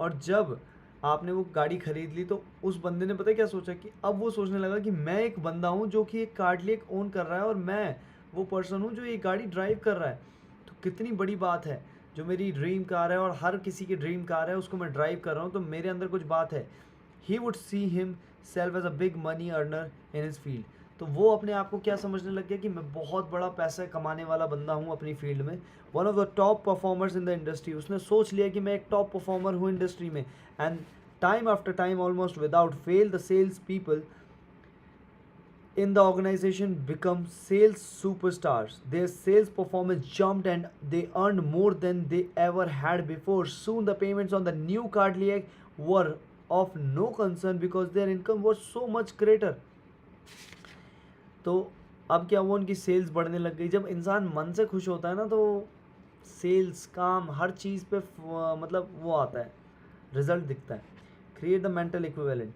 और जब आपने वो गाड़ी खरीद ली तो उस बंदे ने पता क्या सोचा कि अब वो सोचने लगा कि मैं एक बंदा हूँ जो कि एक कैडिलैक ओन कर रहा है और मैं वो पर्सन हूँ जो ये गाड़ी ड्राइव कर रहा है. तो कितनी बड़ी बात है, जो मेरी ड्रीम कार है और हर किसी की ड्रीम कार है उसको मैं ड्राइव कर रहा हूँ, तो मेरे अंदर कुछ बात है. He would see himself as a big money earner in his field. तो वो अपने आप को क्या समझने लग गया कि मैं बहुत बड़ा पैसा कमाने वाला बंदा हूँ अपनी फील्ड में, one of the top performers in the industry. उसने सोच लिया कि मैं एक टॉप परफॉर्मर हूँ इंडस्ट्री में. And time after time, almost without fail, the sales people in the organization become sales superstars. Their sales performance jumped and they earned more than they ever had before. Soon the payments on the new Cadillac were of no concern because their income was so much greater. तो अब क्या हुआ, उनकी sales बढ़ने लग गई. जब इंसान मन से खुश होता है ना, तो सेल्स, काम, हर चीज़ पे मतलब वो आता है, रिजल्ट दिखता है. Create the mental equivalent.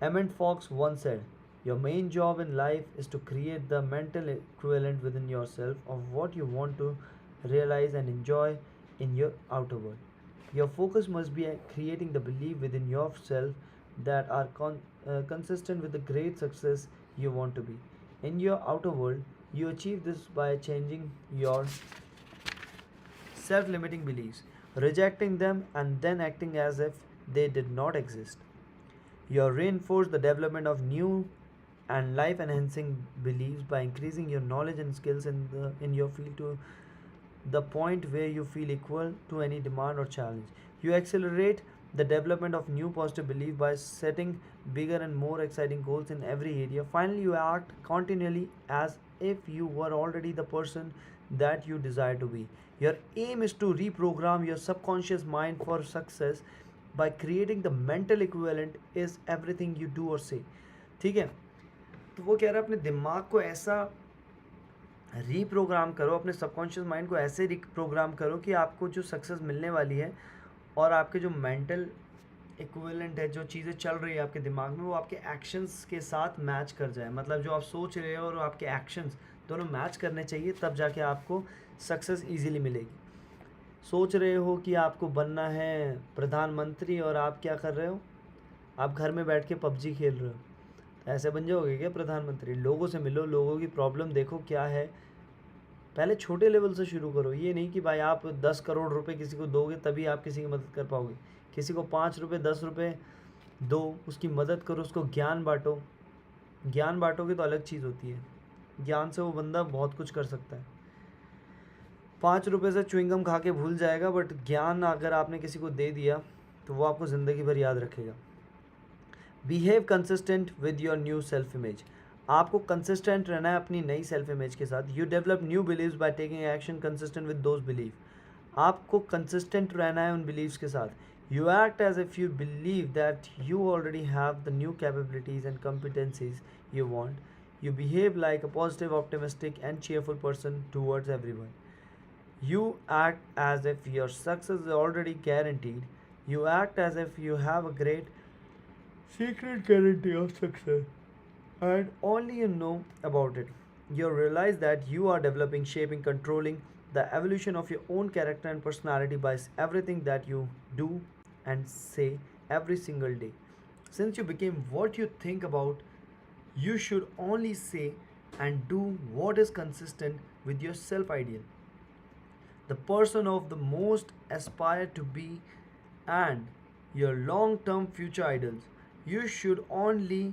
Emmet Fox once said, your main job in life is to create the mental equivalent within yourself of what you want to realize and enjoy in your outer world. Your focus must be at creating the belief within yourself that are consistent with the great success you want to be. In your outer world, you achieve this by changing your self limiting beliefs, rejecting them, and then acting as if they did not exist. You reinforce the development of new and life enhancing beliefs by increasing your knowledge and skills in your field to the point where you feel equal to any demand or challenge. You accelerate the development of new positive belief by setting bigger and more exciting goals in every area. Finally, you act continually as if you were already the person that you desire to be. Your aim is to reprogram your subconscious mind for success by creating the mental equivalent is everything you do or say. ठीक है, तो वो कह रहा है अपने दिमाग को ऐसा रीप्रोग्राम करो, अपने सबकॉन्शियस माइंड को ऐसे रीप्रोग्राम करो कि आपको जो सक्सेस मिलने वाली है और आपके जो मेंटल इक्विवेलेंट है, जो चीज़ें चल रही है आपके दिमाग में, वो आपके एक्शंस के साथ मैच कर जाए. मतलब जो आप सोच रहे हो और आपके एक्शंस दोनों मैच करने चाहिए, तब जाके आपको सक्सेस इजीली मिलेगी. सोच रहे हो कि आपको बनना है प्रधानमंत्री और आप क्या कर रहे हो, आप घर में बैठ के पबजी खेल रहे हो, ऐसे बन जाओगे क्या प्रधानमंत्री? लोगों से मिलो, लोगों की प्रॉब्लम देखो क्या है. पहले छोटे लेवल से शुरू करो. ये नहीं कि भाई आप 10 करोड़ रुपए किसी को दोगे तभी आप किसी की मदद कर पाओगे. किसी को 5 रुपये 10 रुपये दो, उसकी मदद करो, उसको ज्ञान बांटो. ज्ञान बांटोगे तो अलग चीज़ होती है. ज्ञान से वो बंदा बहुत कुछ कर सकता है. 5 रुपये से च्युइंगम खा के भूल जाएगा, बट ज्ञान अगर आपने किसी को दे दिया तो वो आपको ज़िंदगी भर याद रखेगा. Behave consistent with your new self image. आपको कंसिस्टेंट रहना है अपनी नई सेल्फ इमेज के साथ. You develop new believes by taking action consistent with those believe. आपको कंसिस्टेंट रहना है उन बिलीव्स के साथ. You act as if you believe that you already have the new capabilities and competencies you want. You behave like a positive, optimistic, and cheerful person towards everyone. You act as if your success is already guaranteed. You act as if you have a great secret guarantee of success, and only you know about it. You realize that you are developing, shaping, controlling the evolution of your own character and personality by everything that you do and say every single day. Since you became what you think about, you should only say and do what is consistent with your self ideal, the person of the most aspire to be, and your long term future idols. You should only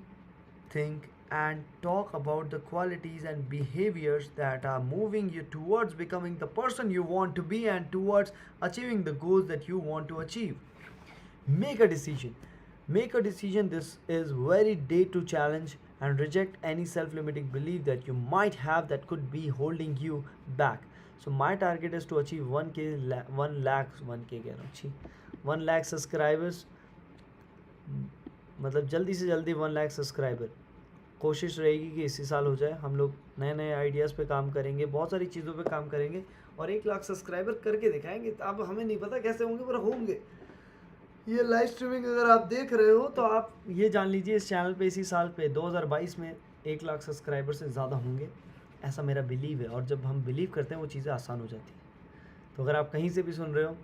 think and talk about the qualities and behaviors that are moving you towards becoming the person you want to be and towards achieving the goals that you want to achieve. Make a decision. Make a decision. This is very day to challenge and reject any self-limiting belief that you might have that could be holding you back. So my target is to achieve 1 कह रहा हूँ 1 lakh subscribers. मतलब जल्दी से जल्दी 1 lakh subscriber. कोशिश रहेगी कि इसी साल हो जाए. हम लोग नए नए आइडियाज़ पे काम करेंगे, बहुत सारी चीज़ों पे काम करेंगे और 1 लाख सब्सक्राइबर करके दिखाएंगे. अब हमें नहीं पता कैसे होंगे, पर होंगे. ये लाइव स्ट्रीमिंग अगर आप देख रहे हो तो आप ये जान लीजिए इस चैनल पे इसी साल पे 2022 में 1 लाख सब्सक्राइबर से ज़्यादा होंगे. ऐसा मेरा बिलीव है, और जब हम बिलीव करते हैं वो चीज़ें आसान हो जाती हैं. तो अगर आप कहीं से भी सुन रहे हो,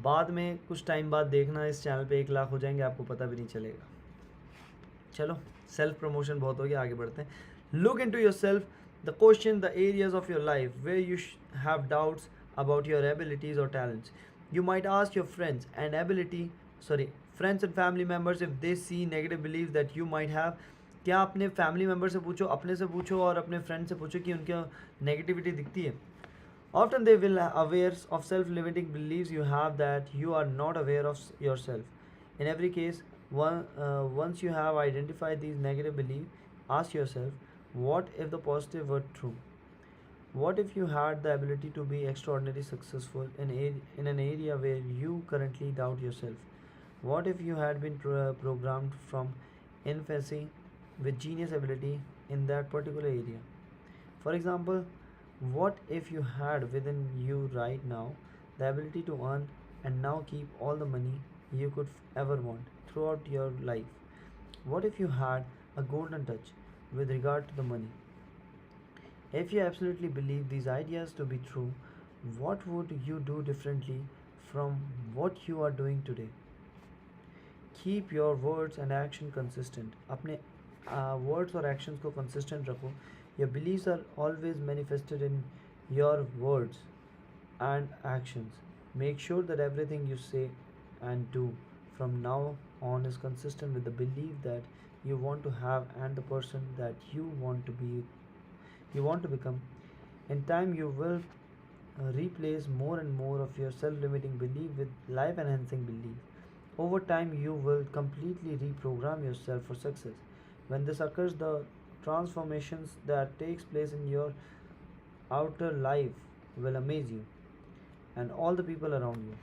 बाद में कुछ टाइम बाद देखना इस चैनल पे 1 लाख हो जाएंगे, आपको पता भी नहीं चलेगा. चलो, सेल्फ प्रमोशन बहुत हो गया, आगे बढ़ते हैं. Look into yourself, the question the areas of your life where you have doubts about your abilities or talents. You might ask your friends and family members if they see negative beliefs that you might have. क्या अपने family member से पूछो, अपने से पूछो और अपने friend से पूछो कि उनके नेगेटिविटी दिखती है. Often they will aware of self-limiting beliefs you have that you are not aware of yourself. In every case, once you have identified these negative beliefs, ask yourself, what if the positive were true? What if you had the ability to be extraordinarily successful in an area where you currently doubt yourself? What if you had been programmed from infancy with genius ability in that particular area? For example, what if you had within you right now the ability to earn and now keep all the money you could ever want throughout your life? What if you had a golden touch with regard to the money? If you absolutely believe these ideas to be true, what would you do differently from what you are doing today? Keep your words and action consistent. अपने words और actions को consistent रखो. Your beliefs are always manifested in your words and actions. Make sure that everything you say and do from now on is consistent with the belief that you want to have and the person that you want to become. In time you will replace more and more of your self-limiting belief with life-enhancing belief. Over time, you will completely reprogram yourself for success. When this occurs, the transformations that takes place in your outer life will amaze you and all the people around you.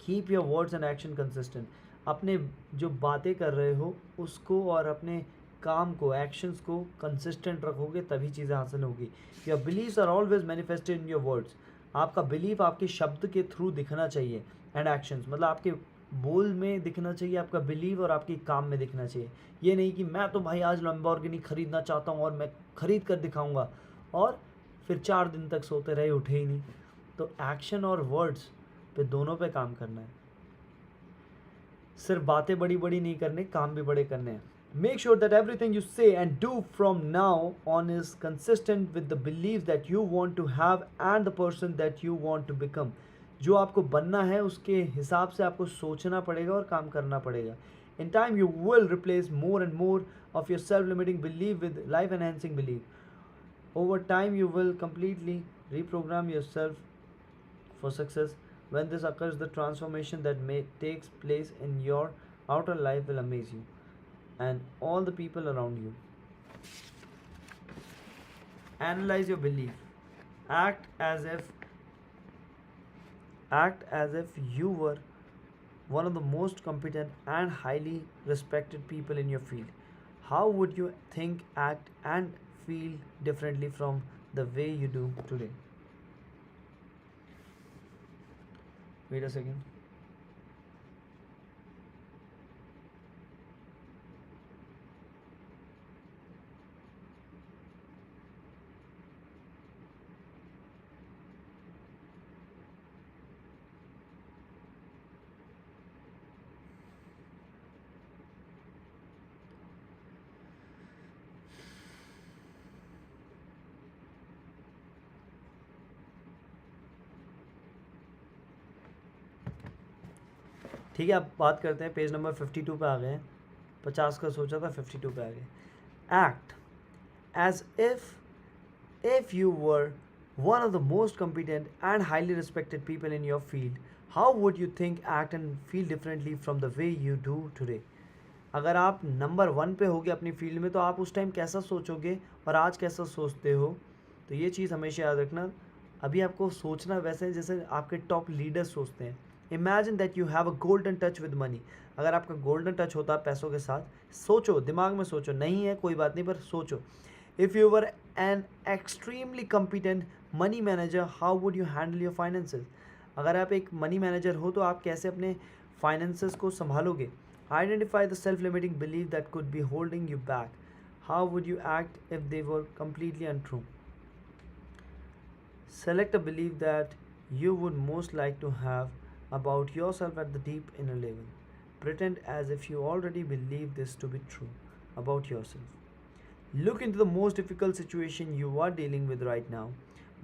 Keep your words and action consistent. अपने जो बातें कर रहे हो उसको और अपने काम को एक्शंस को कंसिस्टेंट रखोगे तभी चीज़ें हासिल होगी. Your believes are always manifested in your words. आपका बिलीव आपके शब्द के थ्रू दिखना चाहिए एंड एक्शंस मतलब आपके बोल में दिखना चाहिए, आपका बिलीव और आपके काम में दिखना चाहिए. ये नहीं कि मैं तो भाई आज लैम्बोर्गिनी खरीदना चाहता हूँ और मैं खरीद कर दिखाऊंगा और फिर 4 दिन तक सोते रहे उठे ही नहीं. तो एक्शन और वर्ड्स पे दोनों पे काम करना है. सिर्फ बातें बड़ी बड़ी नहीं करने, काम भी बड़े करने हैं. Make sure that everything you say and do from now on is consistent with the belief that you want to have and the person that you want to become. जो आपको बनना है उसके हिसाब से आपको सोचना पड़ेगा और काम करना पड़ेगा. In time you will replace more and more of your self-limiting belief with life-enhancing belief. Over time you will completely reprogram yourself for success. When this occurs, the transformation that takes place in your outer life will amaze you and all the people around you. Analyze your belief. Act as if you were one of the most competent and highly respected people in your field. How would you think, act and feel differently from the way you do today? Wait a second. ठीक है, अब बात करते हैं. Page number 52 पे आ गए हैं. 50 का सोचा था, 52 पे आ गए. Act as if you were one of the most competent and highly respected people in your field, how would you think, act and feel differently from the way you do today? अगर आप number 1 पे होगे अपनी field में तो आप उस time कैसा सोचोगे और आज कैसा सोचते हो. तो ये चीज़ हमेशा याद रखना. अभी आपको सोचना वैसे है जैसे आपके टॉप लीडर्स सोचते हैं. Imagine that you have a golden touch with money. अगर आपका गोल्डन टच होता है पैसों के साथ, सोचो, दिमाग में सोचो. नहीं है कोई बात नहीं, पर सोचो. If you were an extremely competent money manager, how would you handle your finances. अगर आप एक मनी मैनेजर हो तो आप कैसे अपने फाइनेंसेस को संभालोगे. Identify the self limiting believe that could be holding you back. How would you act if they were completely untrue. Select a belief that you would most like to have about yourself at the deep inner level. Pretend as if you already believe this to be true about yourself. Look into the most difficult situation you are dealing with right now.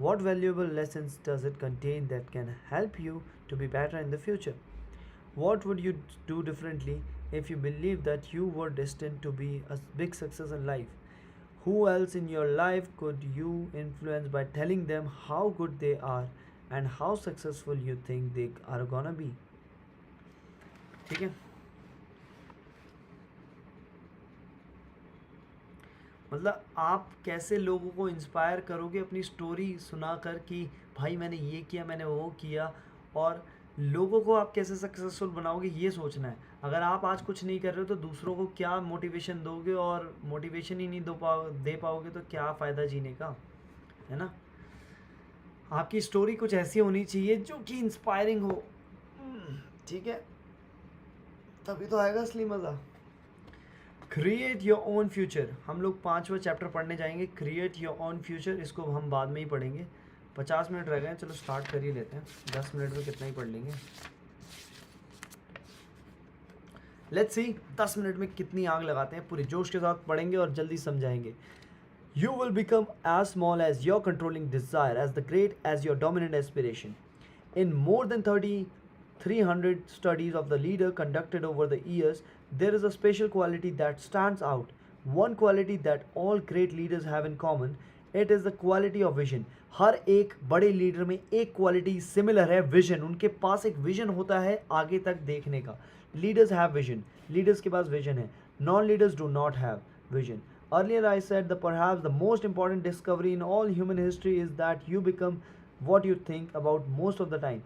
What valuable lessons does it contain that can help you to be better in the future? What would you do differently if you believed that you were destined to be a big success in life? Who else in your life could you influence by telling them how good they are and how successful you think they are gonna be? ठीक है, मतलब आप कैसे लोगों को inspire करोगे अपनी story सुनाकर कि भाई मैंने ये किया, मैंने वो किया, और लोगों को आप कैसे सक्सेसफुल बनाओगे ये सोचना है। अगर आप आज कुछ नहीं कर रहे हो तो दूसरों को क्या मोटिवेशन दोगे, और मोटिवेशन ही नहीं दे पाओगे तो क्या फ़ायदा जीने का, है ना। आपकी स्टोरी कुछ ऐसी होनी चाहिए जो कि इंस्पायरिंग हो, ठीक है, तभी तो आएगा असली मज़ा। क्रिएट योर ओन फ्यूचर, हम लोग 5वां चैप्टर पढ़ने जाएंगे, क्रिएट योर ओन फ्यूचर। इसको हम बाद में ही पढ़ेंगे, 50 मिनट रह गए, चलो स्टार्ट कर ही लेते हैं, 10 मिनट में कितना ही पढ़ लेंगे। लेट्स सी 10 मिनट में कितनी आग लगाते हैं, पूरे जोश के साथ पढ़ेंगे और जल्दी समझाएंगे। You will become as small as your controlling desire, as the great as your dominant aspiration. In more than 300 studies of the leader conducted over the years, there is a special quality that stands out. One quality that all great leaders have in common. It is the quality of vision. हर एक बड़े leader में एक quality similar है, vision. उनके पास एक vision होता है आगे तक देखने का। लीडर्स हैव विजन, लीडर्स के पास विजन है। Non leaders do not have vision. Earlier I said that perhaps the most important discovery in all human history is that you become what you think about most of the time.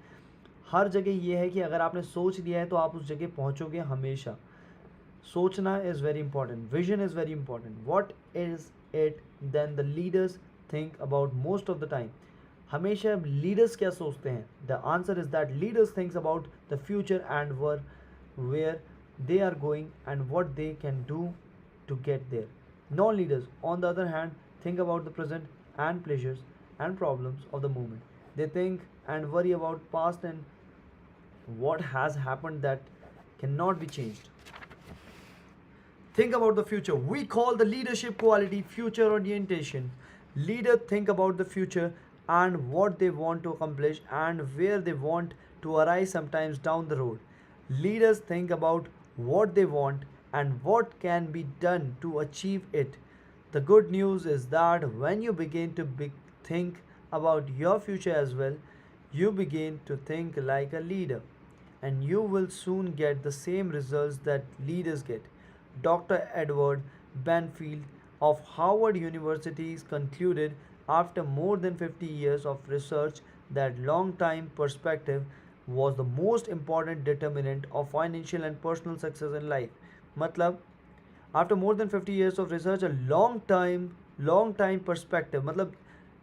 हर जगह ये है कि अगर आपने सोच लिया है तो आप उस जगह पहुंचोगे हमेशा। सोचना is very important, vision is very important. What is it then the leaders think about most of the time? हमेशा leaders क्या सोचते हैं? The answer is that leaders thinks about the future and where they are going and what they can do to get there. Non-leaders, on the other hand, think about the present and pleasures and problems of the moment. They think and worry about past and what has happened that cannot be changed. Think about the future. We call the leadership quality future orientation. Leaders think about the future and what they want to accomplish and where they want to arrive sometimes down the road. Leaders think about what they want and what can be done to achieve it. The good news is that when you begin to think about your future as well, you begin to think like a leader, and you will soon get the same results that leaders get. Dr. Edward Banfield of Harvard University concluded after more than 50 years of research that long time perspective was the most important determinant of financial and personal success in life. मतलब after more than 50 years of research a long time perspective, मतलब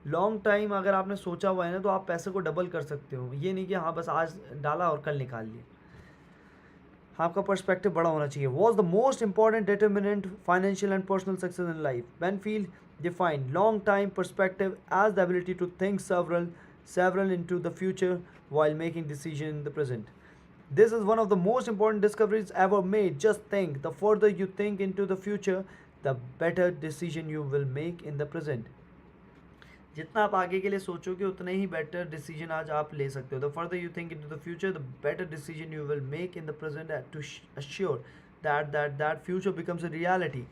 long time अगर आपने सोचा हुआ है ना तो आप पैसे को डबल कर सकते हो। ये नहीं कि हाँ बस आज डाला और कल निकाल लिया, आपका पर्सपेक्टिव बड़ा होना चाहिए। Was the most important determinant financial and personal success in life. Banfield defined long time perspective as the ability to think several into the future while making decisions in the present. This is one of the most important discoveries ever made. Just think, the further you think into the future, the better decision you will make in the present. जितना आप आगे के लिए सोचोगे उतना ही better decision आज आप ले सकते हो। The further you think into the future, the better decision you will make in the present to assure that future becomes a reality.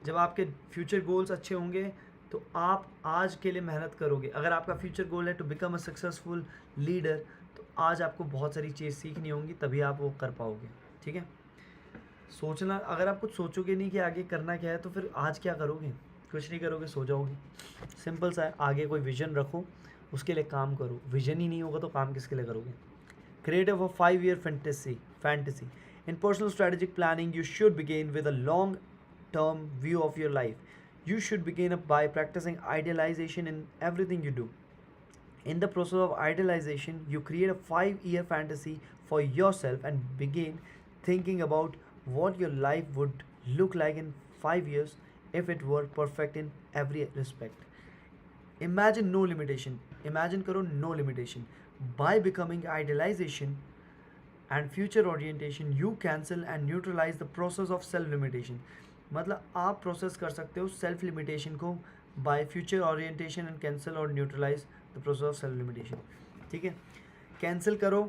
जब आपके फ्यूचर गोल्स अच्छे होंगे तो आप आज के लिए मेहनत करोगे। अगर आपका फ्यूचर गोल है to become a successful leader, तो आज आपको बहुत सारी चीज़ सीखनी होंगी, तभी आप वो कर पाओगे। ठीक है, सोचना, अगर आप कुछ सोचोगे नहीं कि आगे करना क्या है तो फिर आज क्या करोगे? कुछ नहीं करोगे, सो जाओगे। सिंपल सा है, आगे कोई विजन रखो, उसके लिए काम करो। विजन ही नहीं होगा तो काम किसके लिए करोगे? Creative a 5-year fantasy. In personal strategic planning, you should begin with a long-term view of your life. You should begin by practicing idealization in everything you do. In the process of idealization, you create a 5-year fantasy for yourself and begin thinking about what your life would look like in 5 years if it were perfect in every respect. Imagine no limitation. Imagine करो no limitation. By becoming idealization and future orientation, you cancel and neutralize the process of self limitation. मतलब आप process कर सकते हो self limitation को by future orientation and cancel और neutralize the process of self limitation. ठीक है, cancel करो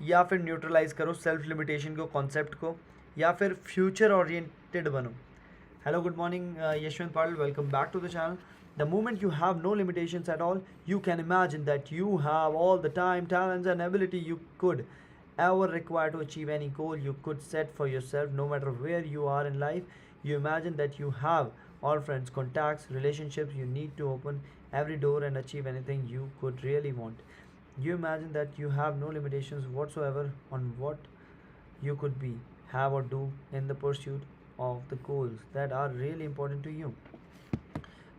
या फिर न्यूट्रलाइज करो सेल्फ लिमिटेशन को, कॉन्सेप्ट को, या फिर फ्यूचर ओरिएंटेड बनो। Hello, good morning, Yashwant Patel. Welcome back to the channel. The moment you have no limitations at all, you can imagine that you have all the time, talents, and ability you could ever require to achieve any goal you could set for yourself, no matter where you are in life. You imagine that you have all friends, contacts, relationships you need to open every door and achieve anything you could really want. You imagine that you have no limitations whatsoever on what you could be, have, or do in the pursuit of the goals that are really important to you.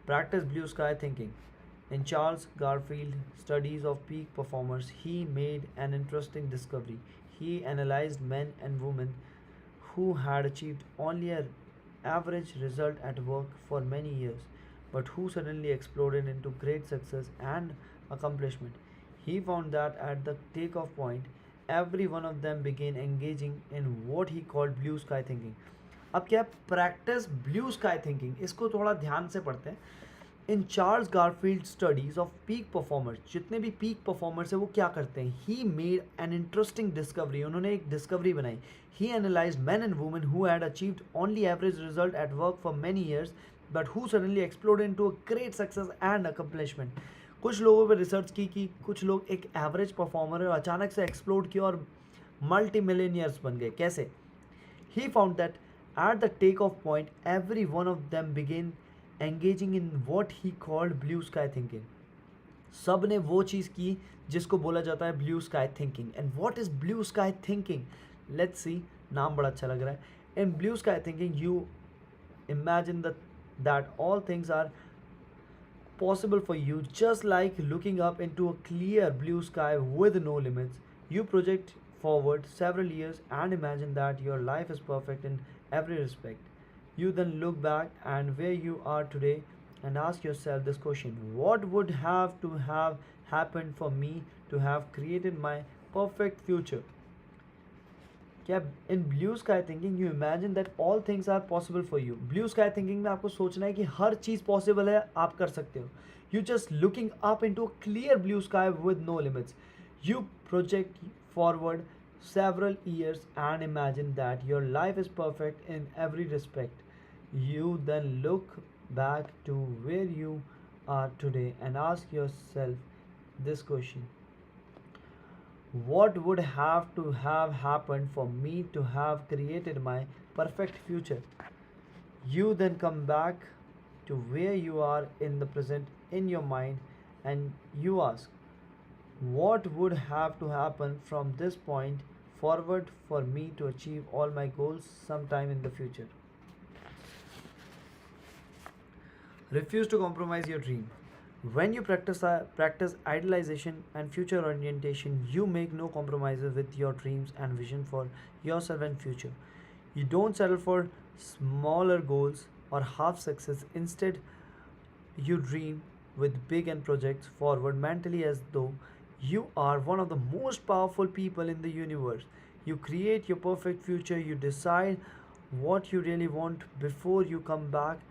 Practice blue sky thinking. In Charles Garfield's studies of peak performers, he made an interesting discovery. He analyzed men and women who had achieved only an average result at work for many years, but who suddenly exploded into great success and accomplishment. He found that at the takeoff point, every one of them began engaging in what he called blue sky thinking. अब क्या practice blue sky thinking, इसको थोड़ा ध्यान से पढ़ते हैं. In Charles Garfield studies of peak performers, जितने भी पीक परफॉर्मर्स है वो क्या करते हैं, he made an interesting discovery, उन्होंने एक डिस्कवरी बनाई. He analysed men and women who had achieved only average result at work for many years but who suddenly explode into a great success and accomplishment. कुछ लोगों पर research की कि कुछ लोग एक एवरेज परफॉर्मर है और अचानक से एक्सप्लोड किया और मल्टी मिलियनियर्स बन गए. कैसे? He found that at the takeoff point, every one of them began engaging in what he called blue sky thinking. सब ने वो चीज़ की जिसको बोला जाता है blue sky thinking. And what is blue sky thinking? Let's see. नाम बड़ा अच्छा लग रहा है. In blue sky thinking, you imagine that all things are possible for you, just like looking up into a clear blue sky with no limits. You project forward several years and imagine that your life is perfect in every respect. You then look back and where you are today and ask yourself this question: what would have to have happened for me to have created my perfect future? क्या in blue sky thinking you imagine that all things are possible for you. Blue sky thinking में आपको सोचना है कि हर चीज़ possible है, आप कर सकते हो. You just looking up into a clear blue sky with no limits. You project forward several years and imagine that your life is perfect in every respect. You then look back to where you are today and ask yourself this question: what would have to have happened for me to have created my perfect future? You then come back to where you are in the present in your mind and you ask, what would have to happen from this point forward for me to achieve all my goals sometime in the future? Refuse to compromise your dream. When you practice idealization and future orientation, you make no compromises with your dreams and vision for yourself and future. You don't settle for smaller goals or half success. Instead, you dream with big and projects forward mentally as though you are one of the most powerful people in the universe. You create your perfect future. You decide what you really want before you come back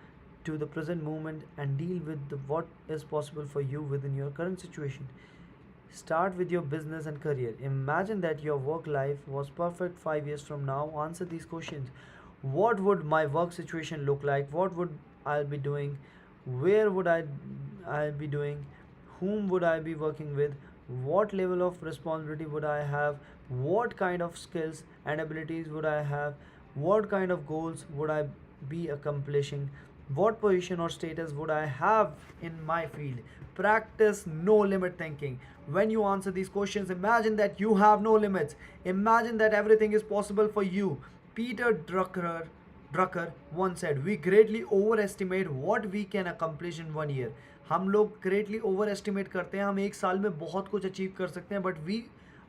to the present moment and deal with what is possible for you within your current situation. Start with your business and career. Imagine that your work life was perfect 5 years from now. Answer these questions. What would my work situation look like? What would I be doing? Where would I be doing? Whom would I be working with? What level of responsibility would I have? What kind of skills and abilities would I have? What kind of goals would I be accomplishing? What position or status would I have in my field? Practice no limit thinking. When you answer these questions, imagine that you have no limits. Imagine that everything is possible for you. Peter Drucker once said, we greatly overestimate what we can accomplish in 1 year. हम लोग greatly over estimate करते हैं, हम एक साल में बहुत कुछ अचीव कर सकते हैं, बट वी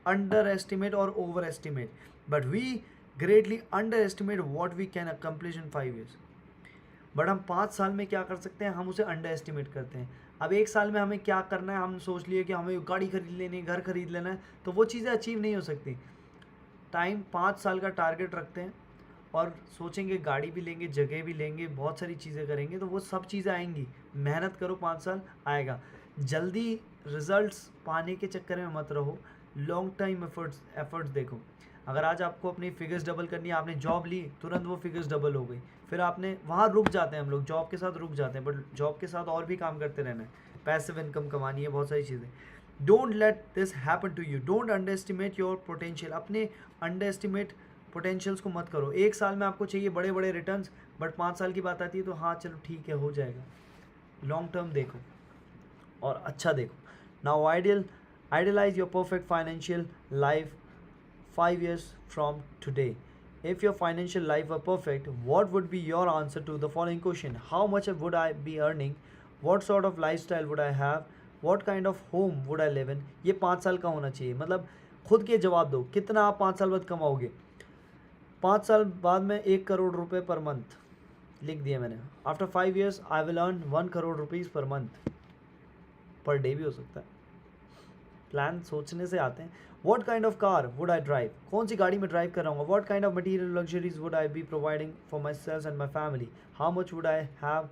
अंडर एस्टिमेट और overestimate, but we greatly underestimate what we can accomplish in 5 years. बट हम 5 साल में क्या कर सकते हैं, हम उसे अंडर एस्टिमेट करते हैं. अब एक साल में हमें क्या करना है, हम सोच लिए कि हमें गाड़ी खरीद लेनी है, घर खरीद लेना है, तो वो चीज़ें अचीव नहीं हो सकती. टाइम 5 साल का टारगेट रखते हैं और सोचेंगे गाड़ी भी लेंगे, जगह भी लेंगे, बहुत सारी चीज़ें करेंगे, तो वो सब चीज़ें आएंगी. मेहनत करो, 5 साल आएगा. जल्दी रिजल्ट्स पाने के चक्कर में मत रहो, लॉन्ग टाइम एफर्ट्स देखो. अगर आज आपको अपनी फिगर्स डबल करनी है, आपने जॉब ली, तुरंत वो फिगर्स डबल हो गई, फिर आपने वहाँ रुक जाते हैं, हम लोग जॉब के साथ रुक जाते हैं, बट जॉब के साथ और भी काम करते रहना है, पैसिव इनकम कमानी है, बहुत सारी चीज़ें. Don't let this happen to you. Don't underestimate your potential. अपने अंडर एस्टिमेट पोटेंशियल्स को मत करो. एक साल में आपको चाहिए बड़े बड़े रिटर्न्स, बट 5 साल की बात आती है तो हाँ चलो ठीक है, हो जाएगा. लॉन्ग टर्म देखो और अच्छा देखो. Now ideal Idealize your perfect financial life 5 years from today. If your financial life were perfect, what would be your answer to the following question? How much would I be earning? What sort of lifestyle would I have? What kind of home would I live in? ये 5 साल का होना चाहिए, मतलब खुद के जवाब दो, कितना आप 5 साल बाद कमाओगे? 5 साल बाद में 1 करोड़ रुपए पर मंथ लिख दिया मैंने. After 5 years I will earn 1 crore rupees per month. Per day भी हो सकता है. प्लान सोचने से आते हैं. What kind of car would I drive? कौन सी गाड़ी में ड्राइव कर रहा हूँ? What kind of material luxuries would I be providing for my self and my family? How much would I have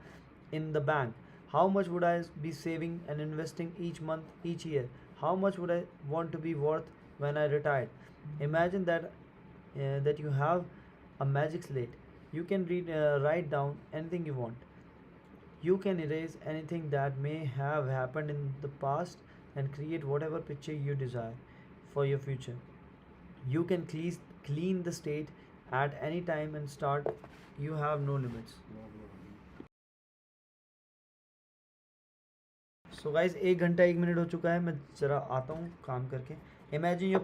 in the bank? How much would I be saving and investing each month, each year? How much would I want to be worth when I retired? Imagine that you have a magic slate. You can write down anything you want. You can erase anything that may have happened in the past and create whatever picture you desire for your future. You can clean the state at any time and start. You have no limits. So guys, 1 घंटा 1 minute हो चुका है. मैं ज़रा आता हूँ काम करके. Imagine your